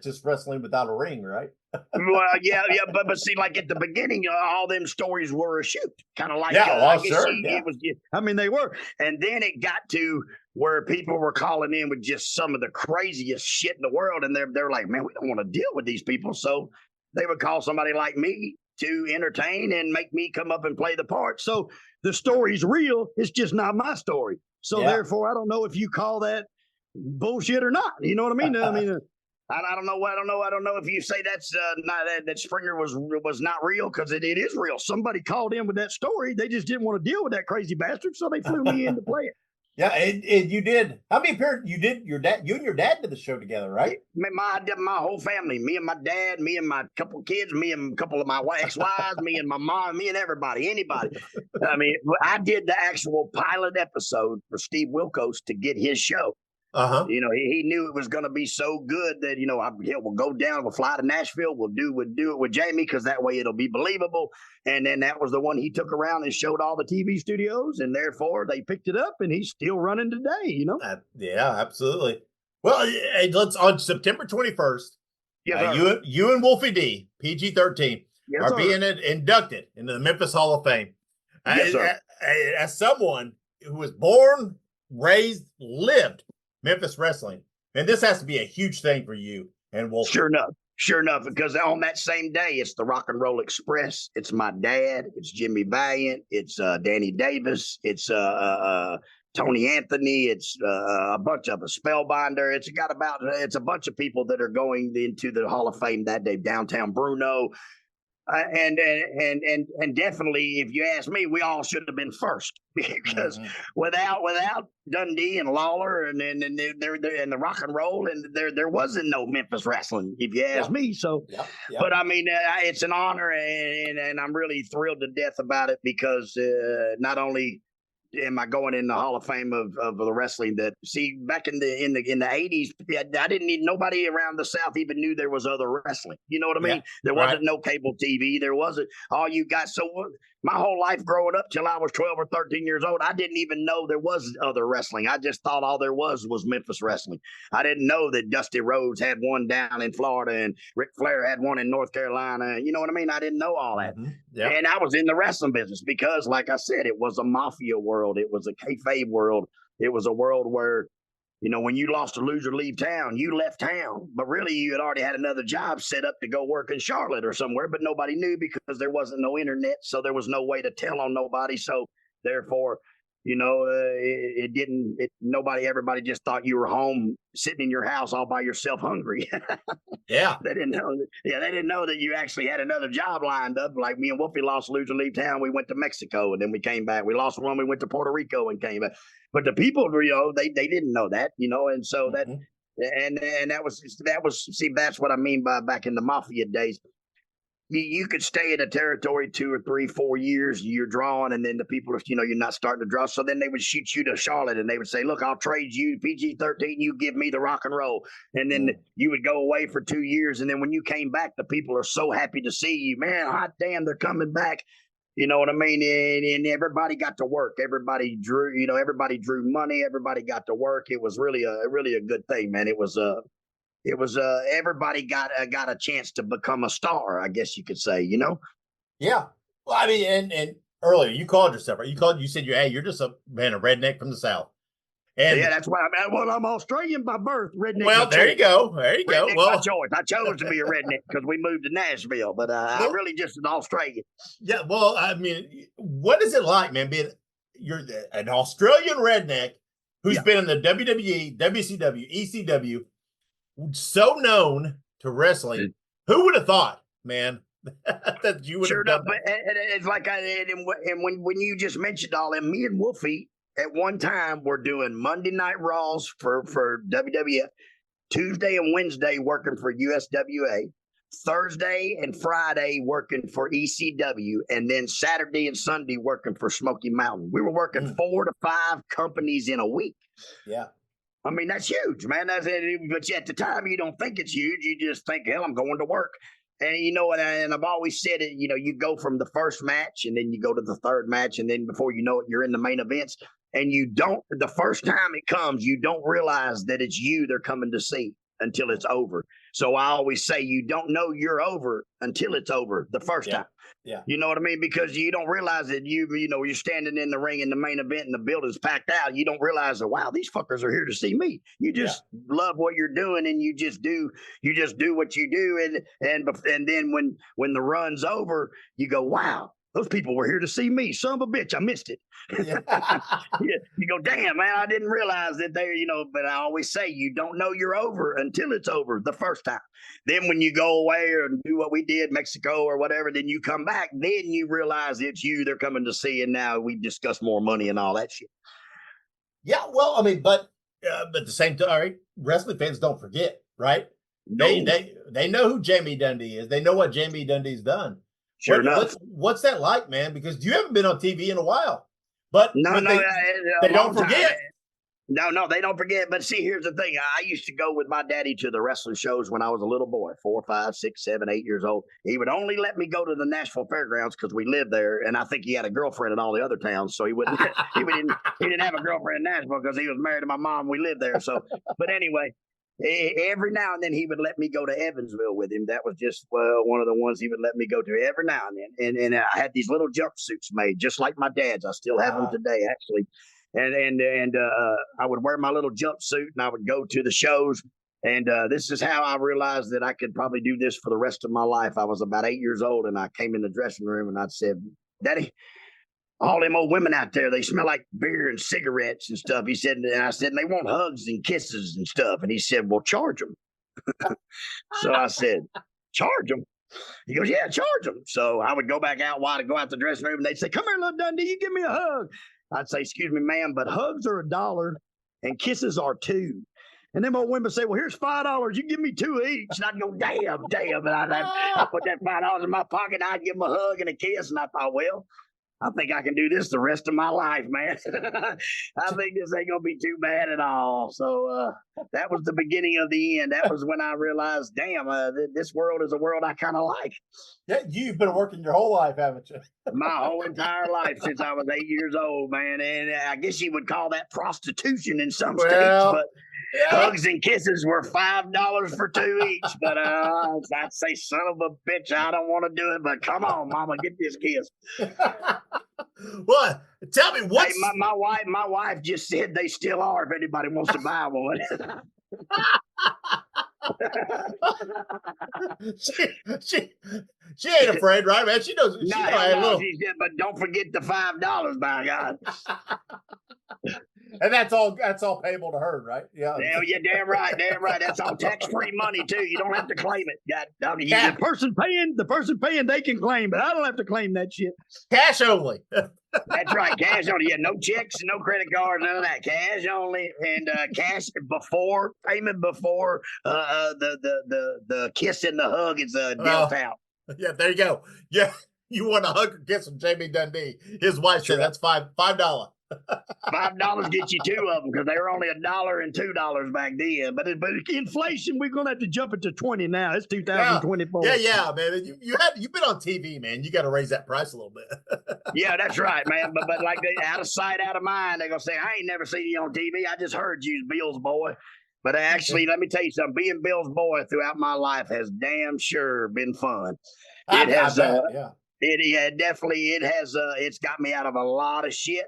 just wrestling without a ring, right? Well, yeah, but see, like at the beginning, all them stories were a shoot, kind of like sure. It was. They were, and then it got to where people were calling in with just some of the craziest shit in the world, and they're like, man, we don't want to deal with these people, so they would call somebody like me to entertain and make me come up and play the part. So the story's real; it's just not my story. So therefore, I don't know if you call that bullshit or not. You know what I mean? I don't know if you say that's that Springer was not real, because it is real. Somebody called in with that story. They just didn't want to deal with that crazy bastard, so they flew me in to play it. Yeah, and you did. How many appearances you did? You and your dad did the show together, right? My whole family, me and my dad, me and my couple kids, me and a couple of my ex-wives, me and my mom, me and anybody. I did the actual pilot episode for Steve Wilkos to get his show. Uh-huh. He knew it was going to be so good that, we'll go down, we'll fly to Nashville, we'll do it with Jamie, because that way it'll be believable. And then that was the one he took around and showed all the TV studios, and therefore they picked it up, and he's still running today, Yeah, absolutely. Well, let's on September 21st, you and Wolfie D, PG-13, are being inducted into the Memphis Hall of Fame. Yes, sir. As someone who was born, raised, lived Memphis wrestling, and this has to be a huge thing for you and Wolf. Sure enough, because on that same day, it's the Rock and Roll Express. It's my dad. It's Jimmy Valiant. It's Danny Davis. It's Tony Anthony. It's a bunch of us. Spellbinder. It's a bunch of people that are going into the Hall of Fame that day. Downtown Bruno. And definitely, if you ask me, we all should have been first because without Dundee and Lawler and the rock and roll, and there wasn't no Memphis wrestling, if you ask me. So, but I mean, it's an honor, and I'm really thrilled to death about it because not only am I going in the Hall of Fame of the wrestling that back in the 80s, I didn't need nobody around the South even knew there was other wrestling. You know what I mean? There wasn't no cable TV. There wasn't all you got. So my whole life growing up till I was 12 or 13 years old, I didn't even know there was other wrestling. I just thought all there was Memphis wrestling. I didn't know that Dusty Rhodes had one down in Florida and Ric Flair had one in North Carolina. You know what I mean? I didn't know all that. And I was in the wrestling business because, like I said, it was a mafia world. It was a kayfabe world. It was a world where, you know, when you lost to lose or leave town, you left town. But really, you had already had another job set up to go work in Charlotte or somewhere, but nobody knew because there wasn't no internet. So there was no way to tell on nobody. So therefore, you know, everybody just thought you were home sitting in your house all by yourself hungry. They didn't know. They didn't know that you actually had another job lined up. Like me and Wolfie lost lose or leave town. We went to Mexico and then we came back. We lost one. We went to Puerto Rico and came back. But the people, you know, they didn't know that, you know, and so that that was see, that's what I mean by back in the mafia days. You could stay in a territory 2 or 3, 4 years, you're drawing, and then the people are, you know, you're not starting to draw. So then they would shoot you to Charlotte and they would say, look, I'll trade you PG-13, you give me the rock and roll. And then you would go away for 2 years. And then when you came back, the people are so happy to see you, man, hot damn, they're coming back. You know what I mean? And everybody got to work. Everybody drew money. Everybody got to work. It was really a good thing, man. It was everybody got a chance to become a star, I guess you could say, you know? Yeah. Well, I mean, and earlier you called yourself, right? You said you're just a redneck from the South. And yeah, that's why I'm Australian by birth, redneck. Well, there you go. There you go. Well, by choice. I chose to be a redneck because we moved to Nashville, but I'm really just an Australian. Yeah. Well, I mean, what is it like, man, you're an Australian redneck who's been in the WWE, WCW, ECW, so known to wrestling? Who would have thought, man, that you would have done that? But it's like when you just mentioned all that, me and Wolfie at one time were doing Monday Night Raws for WWF, Tuesday and Wednesday working for USWA, Thursday and Friday working for ECW, and then Saturday and Sunday working for Smoky Mountain. We were working 4 to 5 companies in a week. Yeah. I mean, that's huge, man. But at the time, you don't think it's huge. You just think, hell, I'm going to work. And, you know, and I've always said it, you know, you go from the first match and then you go to the third match. And then before you know it, you're in the main events. And the first time it comes, you don't realize that it's you they're coming to see until it's over. So I always say you don't know you're over until it's over the first time. Yeah. You know what I mean? Because you don't realize that you're standing in the ring in the main event and the building's packed out. You don't realize that, wow, these fuckers are here to see me. You just love what you're doing and you just do what you do. And then when the run's over, you go, wow, those people were here to see me. Son of a bitch, I missed it. You go, damn, man, I didn't realize that but I always say you don't know you're over until it's over the first time. Then when you go away or do what we did, Mexico or whatever, then you come back, then you realize it's you they're coming to see, and now we discuss more money and all that shit. Yeah, well, I mean, but at the same time, all right, wrestling fans don't forget, right? No. They know who Jamie Dundee is. They know what Jamie Dundee's done. Sure enough. What's that like, man? Because you haven't been on TV in a while. But they don't forget. No, they don't forget. But see, here's the thing. I used to go with my daddy to the wrestling shows when I was a little boy, 4, 5, 6, 7, 8 years old. He would only let me go to the Nashville Fairgrounds because we lived there, and I think he had a girlfriend in all the other towns, so he wouldn't. he didn't have a girlfriend in Nashville because he was married to my mom. We lived there, so. But anyway. Every now and then he would let me go to Evansville with him. That was just one of the ones he would let me go to every now and then. And I had these little jumpsuits made just like my dad's. I still have them today, actually. And I would wear my little jumpsuit and I would go to the shows. And this is how I realized that I could probably do this for the rest of my life. I was about 8 years old and I came in the dressing room and I said, Daddy, all them old women out there, they smell like beer and cigarettes and stuff. He said, and I said, and they want hugs and kisses and stuff. And he said, well, charge them. So I said, charge them? He goes, yeah, charge them. So I would go back out while to go out the dressing room, and they'd say, come here, little Dundee, you give me a hug. I'd say, excuse me, ma'am, but hugs are $1 and kisses are $2. And then my women say, well, here's $5. You give me 2 each. And I'd go, damn. And I'd put that $5 in my pocket. And I'd give them a hug and a kiss. And I thought, well, I think I can do this the rest of my life, man. I think this ain't going to be too bad at all. So that was the beginning of the end. That was when I realized, damn, this world is a world I kind of like. Yeah, you've been working your whole life, haven't you? My whole entire life since I was 8 years old, man. And I guess you would call that prostitution in some states, but hugs and kisses were $5 for 2 each. But I'd say, son of a bitch, I don't want to do it, but come on, mama, get this kiss. Well, tell me what. Hey, my wife just said they still are if anybody wants to buy one. she ain't afraid, right, man? She knows. She said, but don't forget the $5, by God. And that's all payable to her, right? Yeah. Hell yeah, damn right. That's all tax-free money too. You don't have to claim it. The person paying, they can claim, but I don't have to claim that shit. Cash only. That's right, cash only. Yeah, no checks, no credit cards, none of that. Cash only, and cash before payment before the kiss and the hug is dealt out. Yeah, there you go. Yeah, you want a hug or kiss from Jamie Dundee? His wife said that's $5. $5 gets you 2 of them because they were only $1 and $2 back then. But inflation, we're gonna have to jump it to 20 now. It's 2024. Yeah, man. You've been on TV, man. You got to raise that price a little bit. Yeah, that's right, man. But like out of sight, out of mind, they're gonna say, I ain't never seen you on TV. I just heard you's Bill's boy. But actually, let me tell you something. Being Bill's boy throughout my life has damn sure been fun. It has. It's got me out of a lot of shit.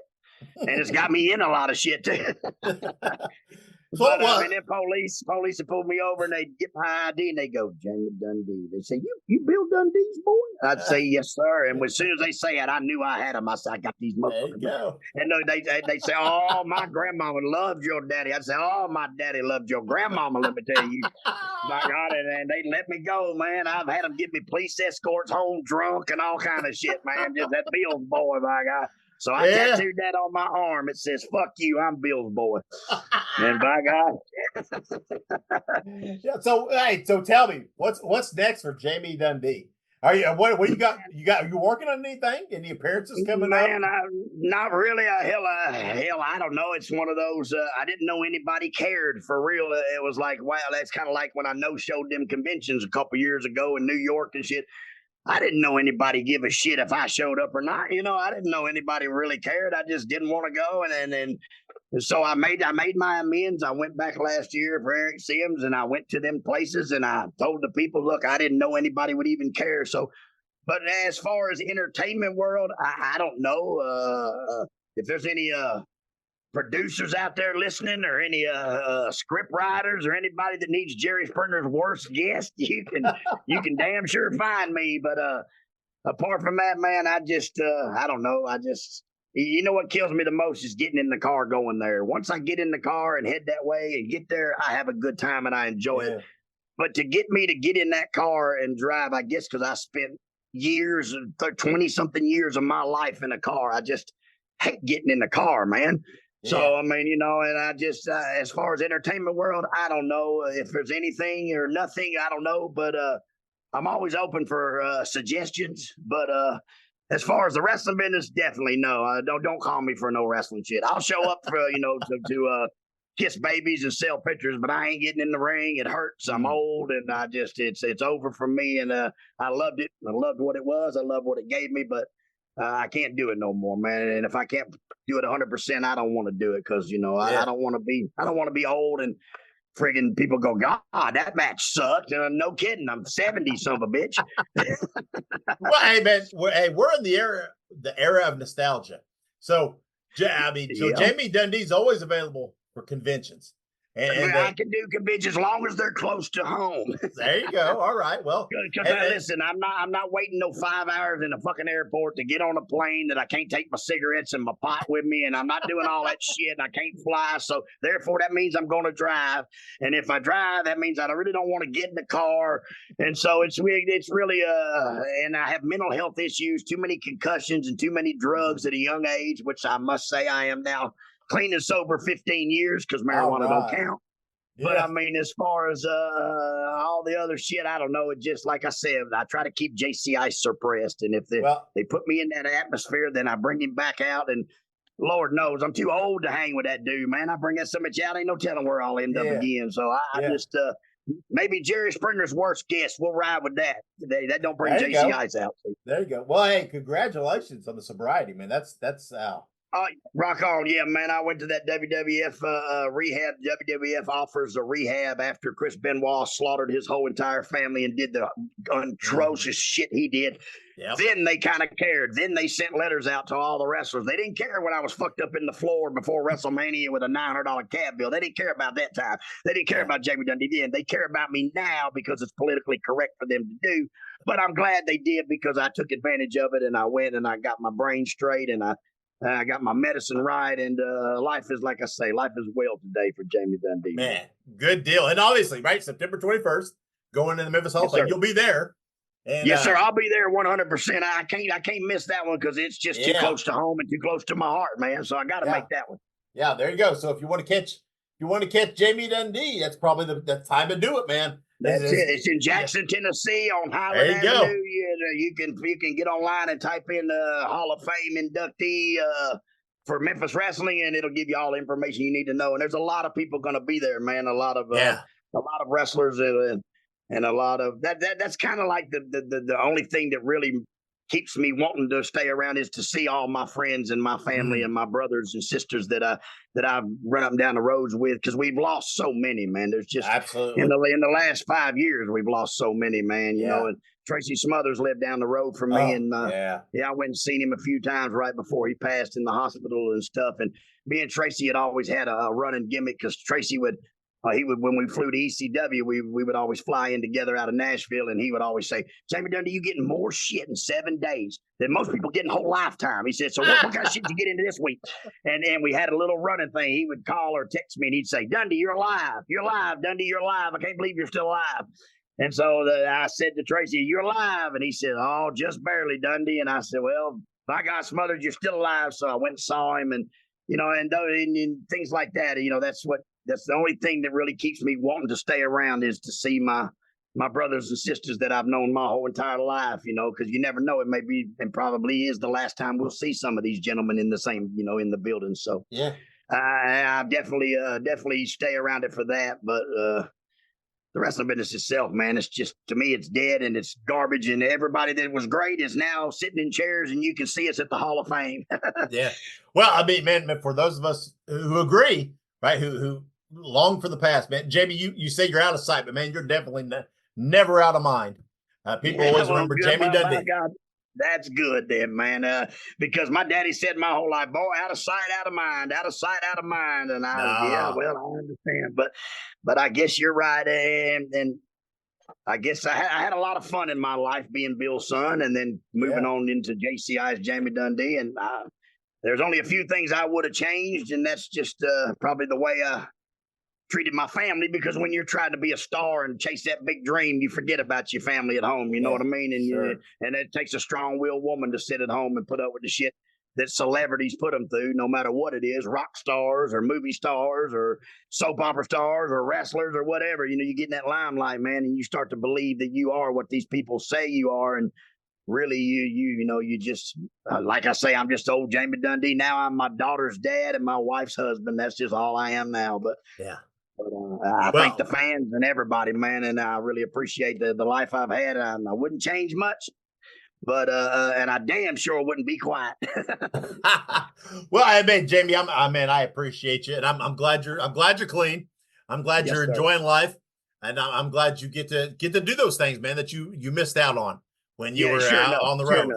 And it's got me in a lot of shit too. And then police would pull me over and they'd get my ID and they go, Jamie Dundee. They say, you Bill Dundee's boy? I'd say, yes, sir. And as soon as they say it, I knew I had them. I said, I got these motherfuckers. And they say, oh, my grandmama loved your daddy. I'd say, oh, my daddy loved your grandmama, let me tell you. My God, and they let me go, man. I've had them give me police escorts home drunk and all kind of shit, man. Just that Bill's boy, my God. So I tattooed that on my arm. It says, fuck you, I'm Bill's boy. And by God. Yeah, so tell me, what's next for Jamie Dundee? Are you what you got? Are you working on anything? Any appearances coming up? Man, not really. Hell, I don't know. It's one of those. I didn't know anybody cared for real. It was like, wow, that's kind of like when I showed them conventions a couple years ago in New York and shit. I didn't know anybody give a shit if I showed up or not. I didn't know anybody really cared. I just didn't want to go. And so I made my amends. I went back last year for Eric Sims and I went to them places and I told the people, look, I didn't know anybody would even care. So, but as far as entertainment world, I don't know if there's any producers out there listening or any script writers or anybody that needs Jerry Springer's worst guest, you can damn sure find me. But apart from that, man, I don't know. You know what kills me the most is getting in the car going there. Once I get in the car and head that way and get there, I have a good time and I enjoy it. But to get me to get in that car and drive, I guess because I spent 20-something years of my life in a car, I just hate getting in the car, man. So, I mean, and I just, as far as entertainment world, I don't know if there's anything or nothing. I don't know, but I'm always open for suggestions. But as far as the wrestling business, definitely no. Don't call me for no wrestling shit. I'll show up for, to kiss babies and sell pictures, but I ain't getting in the ring. It hurts. I'm old and it's over for me. And I loved it. I loved what it was. I loved what it gave me, but I can't do it no more, man. And if I can't do it 100%, I don't want to do it because I don't want to be old and friggin' people go, God, that match sucked. No kidding, I'm 70, son of a bitch. Well, hey man, we're in the era of nostalgia. So Jamie Dundee's always available for conventions. And I can do conventions as long as they're close to home. There you go. All right. Well, because listen, I'm not waiting no 5 hours in a fucking airport to get on a plane that I can't take my cigarettes and my pot with me, and I'm not doing all that shit. And I can't fly, so therefore that means I'm going to drive. And if I drive, that means I really don't want to get in the car. And so it's really and I have mental health issues, too many concussions, and too many drugs at a young age, which I must say I am now clean and sober 15 years because marijuana don't count. Yeah. But I mean, as far as all the other shit, I don't know. It just, like I said, I try to keep JCI suppressed. And if they put me in that atmosphere, then I bring him back out. And Lord knows, I'm too old to hang with that dude, man. I bring that so much out, ain't no telling where I'll end up again. So I just, maybe Jerry Springer's worst guest. We'll ride with that today. That don't bring JCIs out. There you go. Well, hey, congratulations on the sobriety, man. That's rock on. Yeah, man. I went to that WWF rehab. WWF offers a rehab after Chris Benoit slaughtered his whole entire family and did the atrocious shit he did. Yep. Then they kind of cared. Then they sent letters out to all the wrestlers. They didn't care when I was fucked up in the floor before WrestleMania with a $900 cab bill. They didn't care about that time. They didn't care about Jamie Dundee then. They care about me now because it's politically correct for them to do. But I'm glad they did because I took advantage of it and I went and I got my brain straight and I got my medicine right, and life is, like I say, life is well today for Jamie Dundee. Man, good deal. And obviously, right, September 21st, going to the Memphis Hall of Fame. You'll be there. And, yes, sir. I'll be there 100%. I can't miss that one because it's just too close to home and too close to my heart, man. So I got to make that one. Yeah, there you go. So if you want to catch Jamie Dundee, that's probably the time to do it, man. That's it. It's in Jackson, Tennessee, on Highland Avenue. You can get online and type in Hall of Fame inductee for Memphis Wrestling, and it'll give you all the information you need to know. And there's a lot of people going to be there, man. A lot of wrestlers and a lot of that's kind of like the only thing that really keeps me wanting to stay around is to see all my friends and my family and my brothers and sisters that I've run up and down the roads with, because we've lost so many, man. There's just absolutely in the last 5 years we've lost so many, man. You know, and Tracy Smothers lived down the road from me, and I went and seen him a few times right before he passed in the hospital and stuff. And me and Tracy had always had a running gimmick because Tracy would. He would, when we flew to ECW, we would always fly in together out of Nashville, and he would always say, "Jamie Dundee, you getting more shit in 7 days than most people get in a whole lifetime." He said, "So what kind of shit you get into this week?" And we had a little running thing. He would call or text me, and he'd say, "Dundee, you're alive. You're alive. Dundee, you're alive. I can't believe you're still alive." And so I said to Tracy, "You're alive," and he said, "Oh, just barely, Dundee." And I said, "Well, by God, Smothers, you're still alive." So I went and saw him, and and things like that. That's the only thing that really keeps me wanting to stay around is to see my brothers and sisters that I've known my whole entire life, because you never know. It may be and probably is the last time we'll see some of these gentlemen in the same, in the building. So I definitely stay around it for that. But the wrestling business itself, man, it's just, to me, it's dead and it's garbage. And everybody that was great is now sitting in chairs, and you can see us at the Hall of Fame. Yeah. Well, I mean, man, for those of us who agree, right, who long for the past, man. Jamie, you say you're out of sight, but man, you're definitely never out of mind. People always remember Jamie Dundee. My God, that's good then, man. Because my daddy said my whole life, "Boy, out of sight, out of mind, out of sight, out of mind." And I understand, but I guess you're right, and I guess I had a lot of fun in my life being Bill's son, and then moving on into JCI's Jamie Dundee, and there's only a few things I would have changed, and that's just probably the way I treated my family, because when you're trying to be a star and chase that big dream, you forget about your family at home. You know what I mean? And and it takes a strong-willed woman to sit at home and put up with the shit that celebrities put them through, no matter what it is, rock stars or movie stars or soap opera stars or wrestlers or whatever. You get in that limelight, man, and you start to believe that you are what these people say you are. And really, you just, like I say, I'm just old Jamie Dundee. Now I'm my daughter's dad and my wife's husband. That's just all I am now. But I thank the fans and everybody, man, and I really appreciate the life I've had. I wouldn't change much, but and I damn sure wouldn't be quiet. Well, I mean, Jamie, I appreciate you, and I'm glad you're clean. I'm glad you're enjoying life, and I'm glad you get to do those things, man, that you missed out on when you were out on the road.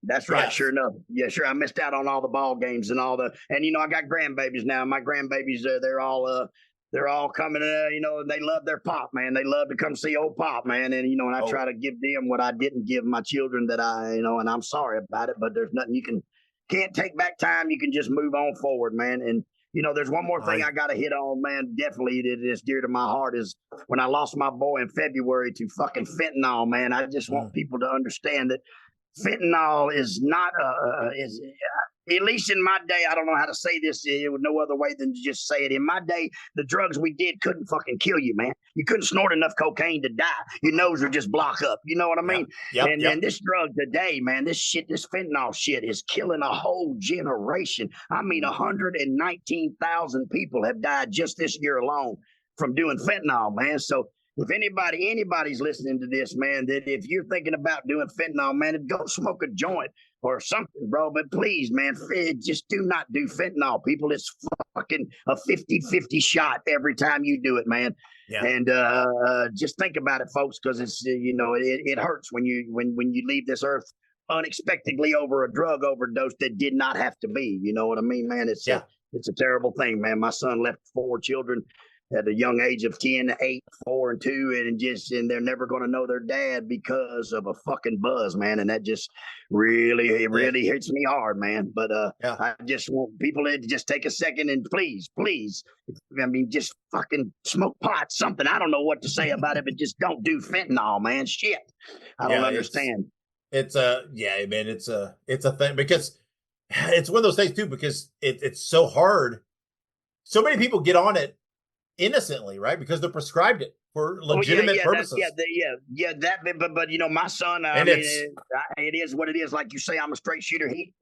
That's right. Sure enough. Yeah, sure. I missed out on all the ball games and I got grandbabies now. My grandbabies, they're all they're all coming, they love their pop, man. They love to come see old pop, man. And, and I try to give them what I didn't give my children that and I'm sorry about it, but there's nothing can't take back time. You can just move on forward, man. And, there's one more thing I got to hit on, man. Definitely that is dear to my heart is when I lost my boy in February to fucking fentanyl, man. I just want people to understand that fentanyl is not at least in my day, I don't know how to say this with no other way than to just say it. In my day, the drugs we did couldn't fucking kill you, man. You couldn't snort enough cocaine to die. Your nose would just block up. You know what I mean? And this drug today, man, this fentanyl shit is killing a whole generation. I mean, 119,000 people have died just this year alone from doing fentanyl, man. So if anybody's listening to this, man, that if you're thinking about doing fentanyl, man, go smoke a joint or something, bro. But please, man, just do not do fentanyl, people. It's fucking a 50-50 shot every time you do it, man. Yeah. And just think about it, folks, because it's it hurts when you leave this earth unexpectedly over a drug overdose that did not have to be. You know what I mean, man? It's a terrible thing, man. My son left 4 children at a young age of 10, 8, 4, and 2, and they're never going to know their dad because of a fucking buzz, man. And that just really hits me hard, man. But I just want people to just take a second and please, just fucking smoke pot, something. I don't know what to say about it, but just don't do fentanyl, man. Shit, I don't understand. It's a thing because it's one of those things too, because it's so hard. So many people get on it innocently, right? Because they're prescribed it for legitimate purposes. But my son, it is what it is. Like you say, I'm a straight shooter. He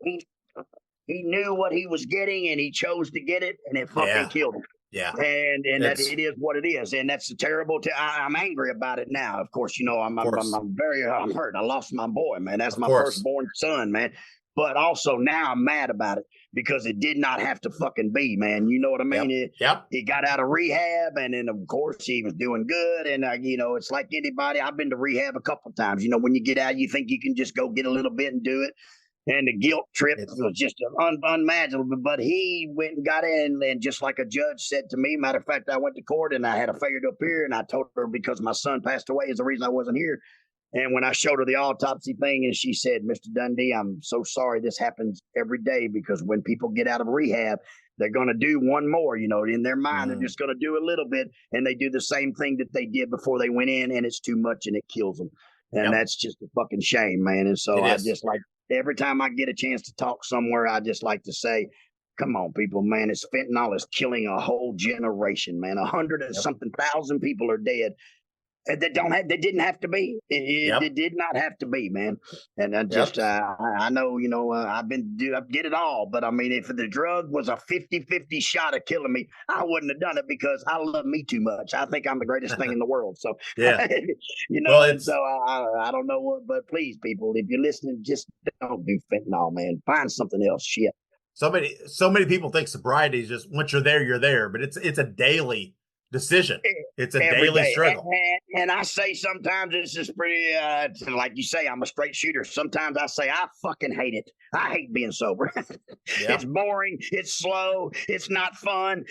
knew what he was getting, and he chose to get it, and it fucking killed him. Yeah, and that it is what it is, and that's terrible. I'm angry about it now. Of course, I'm hurt. I lost my boy, man. That's my firstborn son, man. But also now I'm mad about it because it did not have to fucking be, man. You know what I mean? He got out of rehab, and then of course he was doing good. And it's like anybody. I've been to rehab a couple of times. When you get out, you think you can just go get a little bit and do it. And the guilt trip was just unimaginable. But he went and got in, and just like a judge said to me, matter of fact, I went to court and I had a failure to appear, and I told her because my son passed away is the reason I wasn't here. And when I showed her the autopsy thing, and she said, Mr. Dundee, I'm so sorry this happens every day, because when people get out of rehab, they're going to do one more, in their mind. They're just going to do a little bit, and they do the same thing that they did before they went in, and it's too much and it kills them. And that's just a fucking shame, man. And so I just like, every time I get a chance to talk somewhere, I just like to say, come on, people, man, fentanyl is killing a whole generation, man. 100 and something thousand people are dead. They didn't have to be. It did not have to be, man. And I just, I know, I did it all. But I mean, if the drug was a 50-50 shot of killing me, I wouldn't have done it because I love me too much. I think I'm the greatest thing in the world. So, so I don't know what, but please, people, if you're listening, just don't do fentanyl, man. Find something else. Shit. So many people think sobriety is just once you're there, but it's a daily decision. It's a daily struggle. And I say sometimes it's just pretty, like you say, I'm a straight shooter. Sometimes I say, I fucking hate it. I hate being sober. It's boring. It's slow. It's not fun.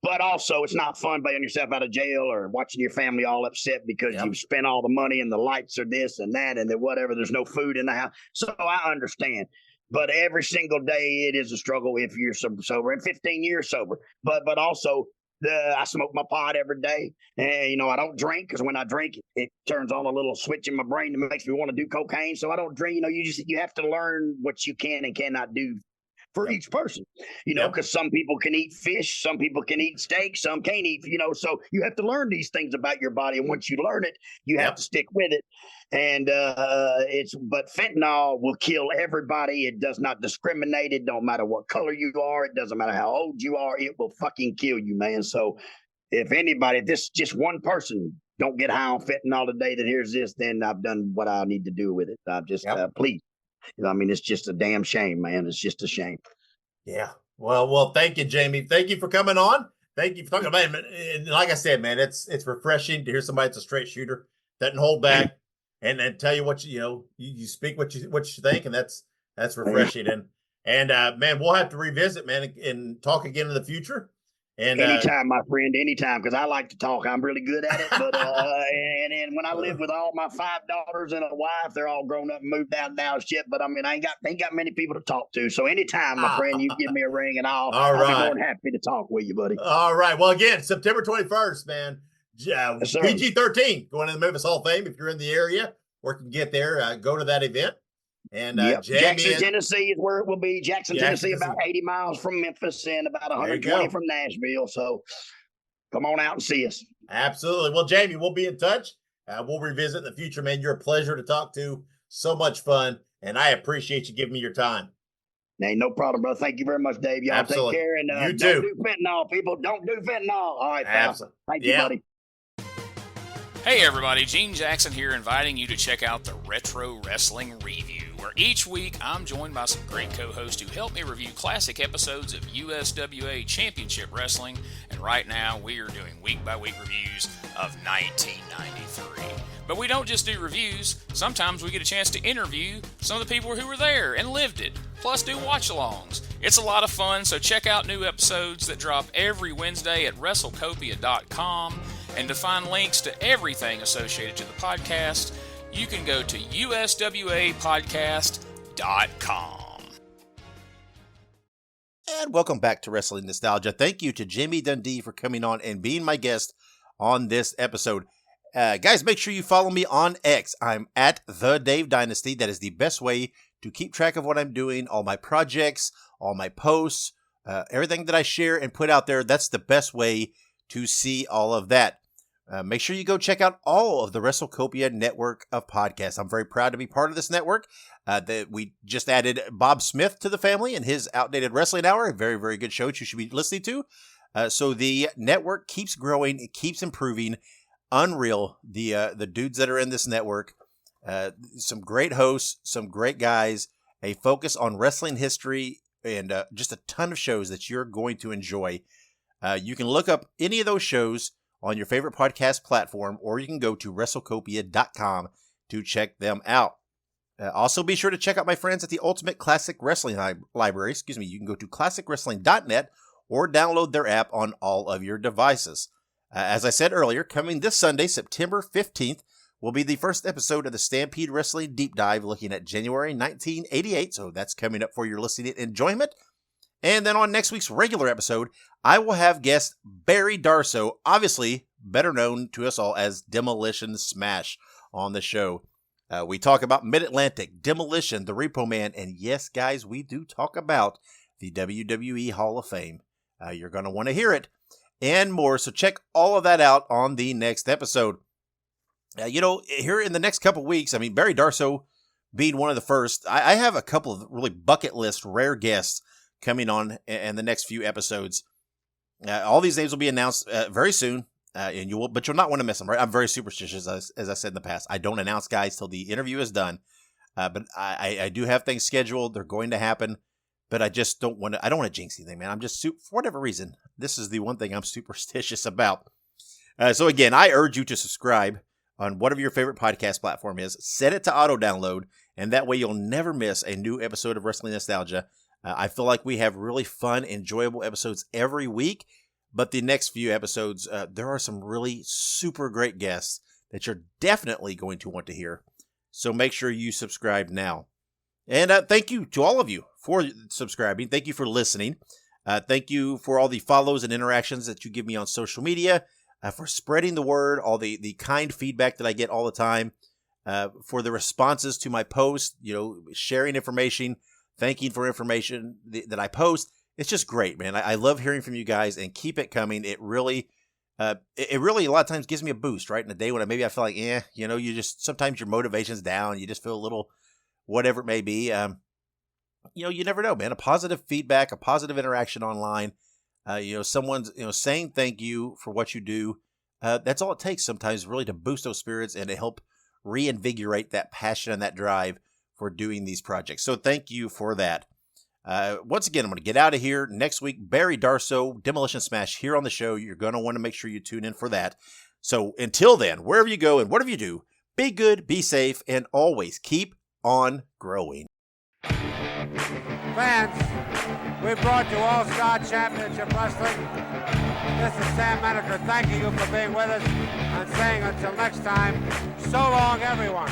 But also, it's not fun bailing yourself out of jail or watching your family all upset because you've spent all the money and the lights are this and that and whatever. There's no food in the house. So I understand. But every single day it is a struggle if you're sober, and 15 years sober. But also, I smoke my pot every day, and I don't drink because when I drink, it turns on a little switch in my brain that makes me want to do cocaine. So I don't drink. You have to learn what you can and cannot do for each person, because some people can eat fish, some people can eat steak, some can't eat, so you have to learn these things about your body. And once you learn it, you have to stick with it. And but fentanyl will kill everybody. It does not discriminate. It don't matter what color you are. It doesn't matter how old you are. It will fucking kill you, man. So if this just one person don't get high on fentanyl today that hears this, then I've done what I need to do with it. I've just, please. It's just a damn shame, man. It's just a shame. Yeah. Well, thank you, Jamie. Thank you for coming on. Thank you for talking about it. And like I said, man, it's refreshing to hear somebody that's a straight shooter, doesn't hold back, and tell you what you speak what you think, and that's refreshing. And man, we'll have to revisit, man, and talk again in the future. And anytime, my friend, anytime, because I like to talk. I'm really good at it. But and when I live with all my 5 daughters and a wife, they're all grown up and moved out now shit. But I mean, I ain't got many people to talk to. So anytime, my friend, you give me a ring, and I'll be more than happy to talk with you, buddy. All right. Well, again, September 21st, man. PG-13 going to the Memphis Hall of Fame. If you're in the area or can get there, go to that event. And Jackson, Tennessee is where it will be. Jackson, Tennessee, about 80 miles from Memphis and about 120 from Nashville. So come on out and see us. Absolutely. Well, Jamie, we'll be in touch. We'll revisit in the future, man. You're a pleasure to talk to. So much fun. And I appreciate you giving me your time. Hey, no problem, brother. Thank you very much, Dave. Y'all Absolutely. Take care. And you don't do fentanyl, people. Don't do fentanyl. All right, pal. Absolutely. Thank you, buddy. Hey everybody, Gene Jackson here, inviting you to check out the Retro Wrestling Review, where each week I'm joined by some great co-hosts who help me review classic episodes of USWA Championship Wrestling, and right now we are doing week-by-week reviews of 1993. But we don't just do reviews, sometimes we get a chance to interview some of the people who were there and lived it, plus do watch-alongs. It's a lot of fun, so check out new episodes that drop every Wednesday at WrestleCopia.com. And to find links to everything associated to the podcast, you can go to uswapodcast.com. And welcome back to Wrestling Nostalgia. Thank you to Jamie Dundee for coming on and being my guest on this episode. Guys, make sure you follow me on X. I'm at The Dave Dynasty. That is the best way to keep track of what I'm doing, all my projects, all my posts, everything that I share and put out there. That's the best way to see all of that. Make sure you go check out all of the WrestleCopia network of podcasts. I'm very proud to be part of this network. That we just added Bob Smith to the family and his Outdated Wrestling Hour, a very, very good show that you should be listening to. So the network keeps growing, it keeps improving. Unreal, the dudes that are in this network. Some great hosts, some great guys, a focus on wrestling history, and just a ton of shows that you're going to enjoy. You can look up any of those shows on your favorite podcast platform, or you can go to WrestleCopia.com to check them out. Also, be sure to check out my friends at the Ultimate Classic Wrestling Library. You can go to ClassicWrestling.net or download their app on all of your devices. As I said earlier, coming this Sunday, September 15th, will be the first episode of the Stampede Wrestling Deep Dive, looking at January 1988. So that's coming up for your listening enjoyment. And then on next week's regular episode, I will have guest Barry Darso, obviously better known to us all as Demolition Smash, on the show. We talk about Mid-Atlantic, Demolition, the Repo Man, and yes, guys, we do talk about the WWE Hall of Fame. You're going to want to hear it and more, so check all of that out on the next episode. Here in the next couple weeks, Barry Darso being one of the first, I have a couple of really bucket list rare guests coming on in the next few episodes. All these names will be announced very soon, and you'll not want to miss them. Right? I'm very superstitious, as I said in the past. I don't announce guys till the interview is done, but I do have things scheduled. They're going to happen, but I just don't want to. I don't want to jinx anything, man. I'm just for whatever reason. This is the one thing I'm superstitious about. So again, I urge you to subscribe on whatever your favorite podcast platform is. Set it to auto download, and that way you'll never miss a new episode of Wrestling Nostalgia. I feel like we have really fun, enjoyable episodes every week, but the next few episodes, there are some really super great guests that you're definitely going to want to hear. So make sure you subscribe now. And thank you to all of you for subscribing. Thank you for listening. Thank you for all the follows and interactions that you give me on social media, for spreading the word, all the kind feedback that I get all the time, for the responses to my posts, sharing information, thanking for information that I post. It's just great, man. I love hearing from you guys, and keep it coming. It really a lot of times gives me a boost, right? In a day when maybe I feel like, you just, sometimes your motivation's down. You just feel a little, whatever it may be. You never know, man. A positive feedback, a positive interaction online. Someone's, saying thank you for what you do. That's all it takes sometimes, really, to boost those spirits and to help reinvigorate that passion and that drive for doing these projects. So thank you for that. Once again, I'm going to get out of here. Next week, Barry Darso, Demolition Smash, here on the show. You're going to want to make sure you tune in for that. So until then, wherever you go and whatever you do, be good, be safe, and always keep on growing. Fans, We brought you All-Star Championship Wrestling. This is Sam Menaker thanking you for being with us and saying until next time, so long everyone.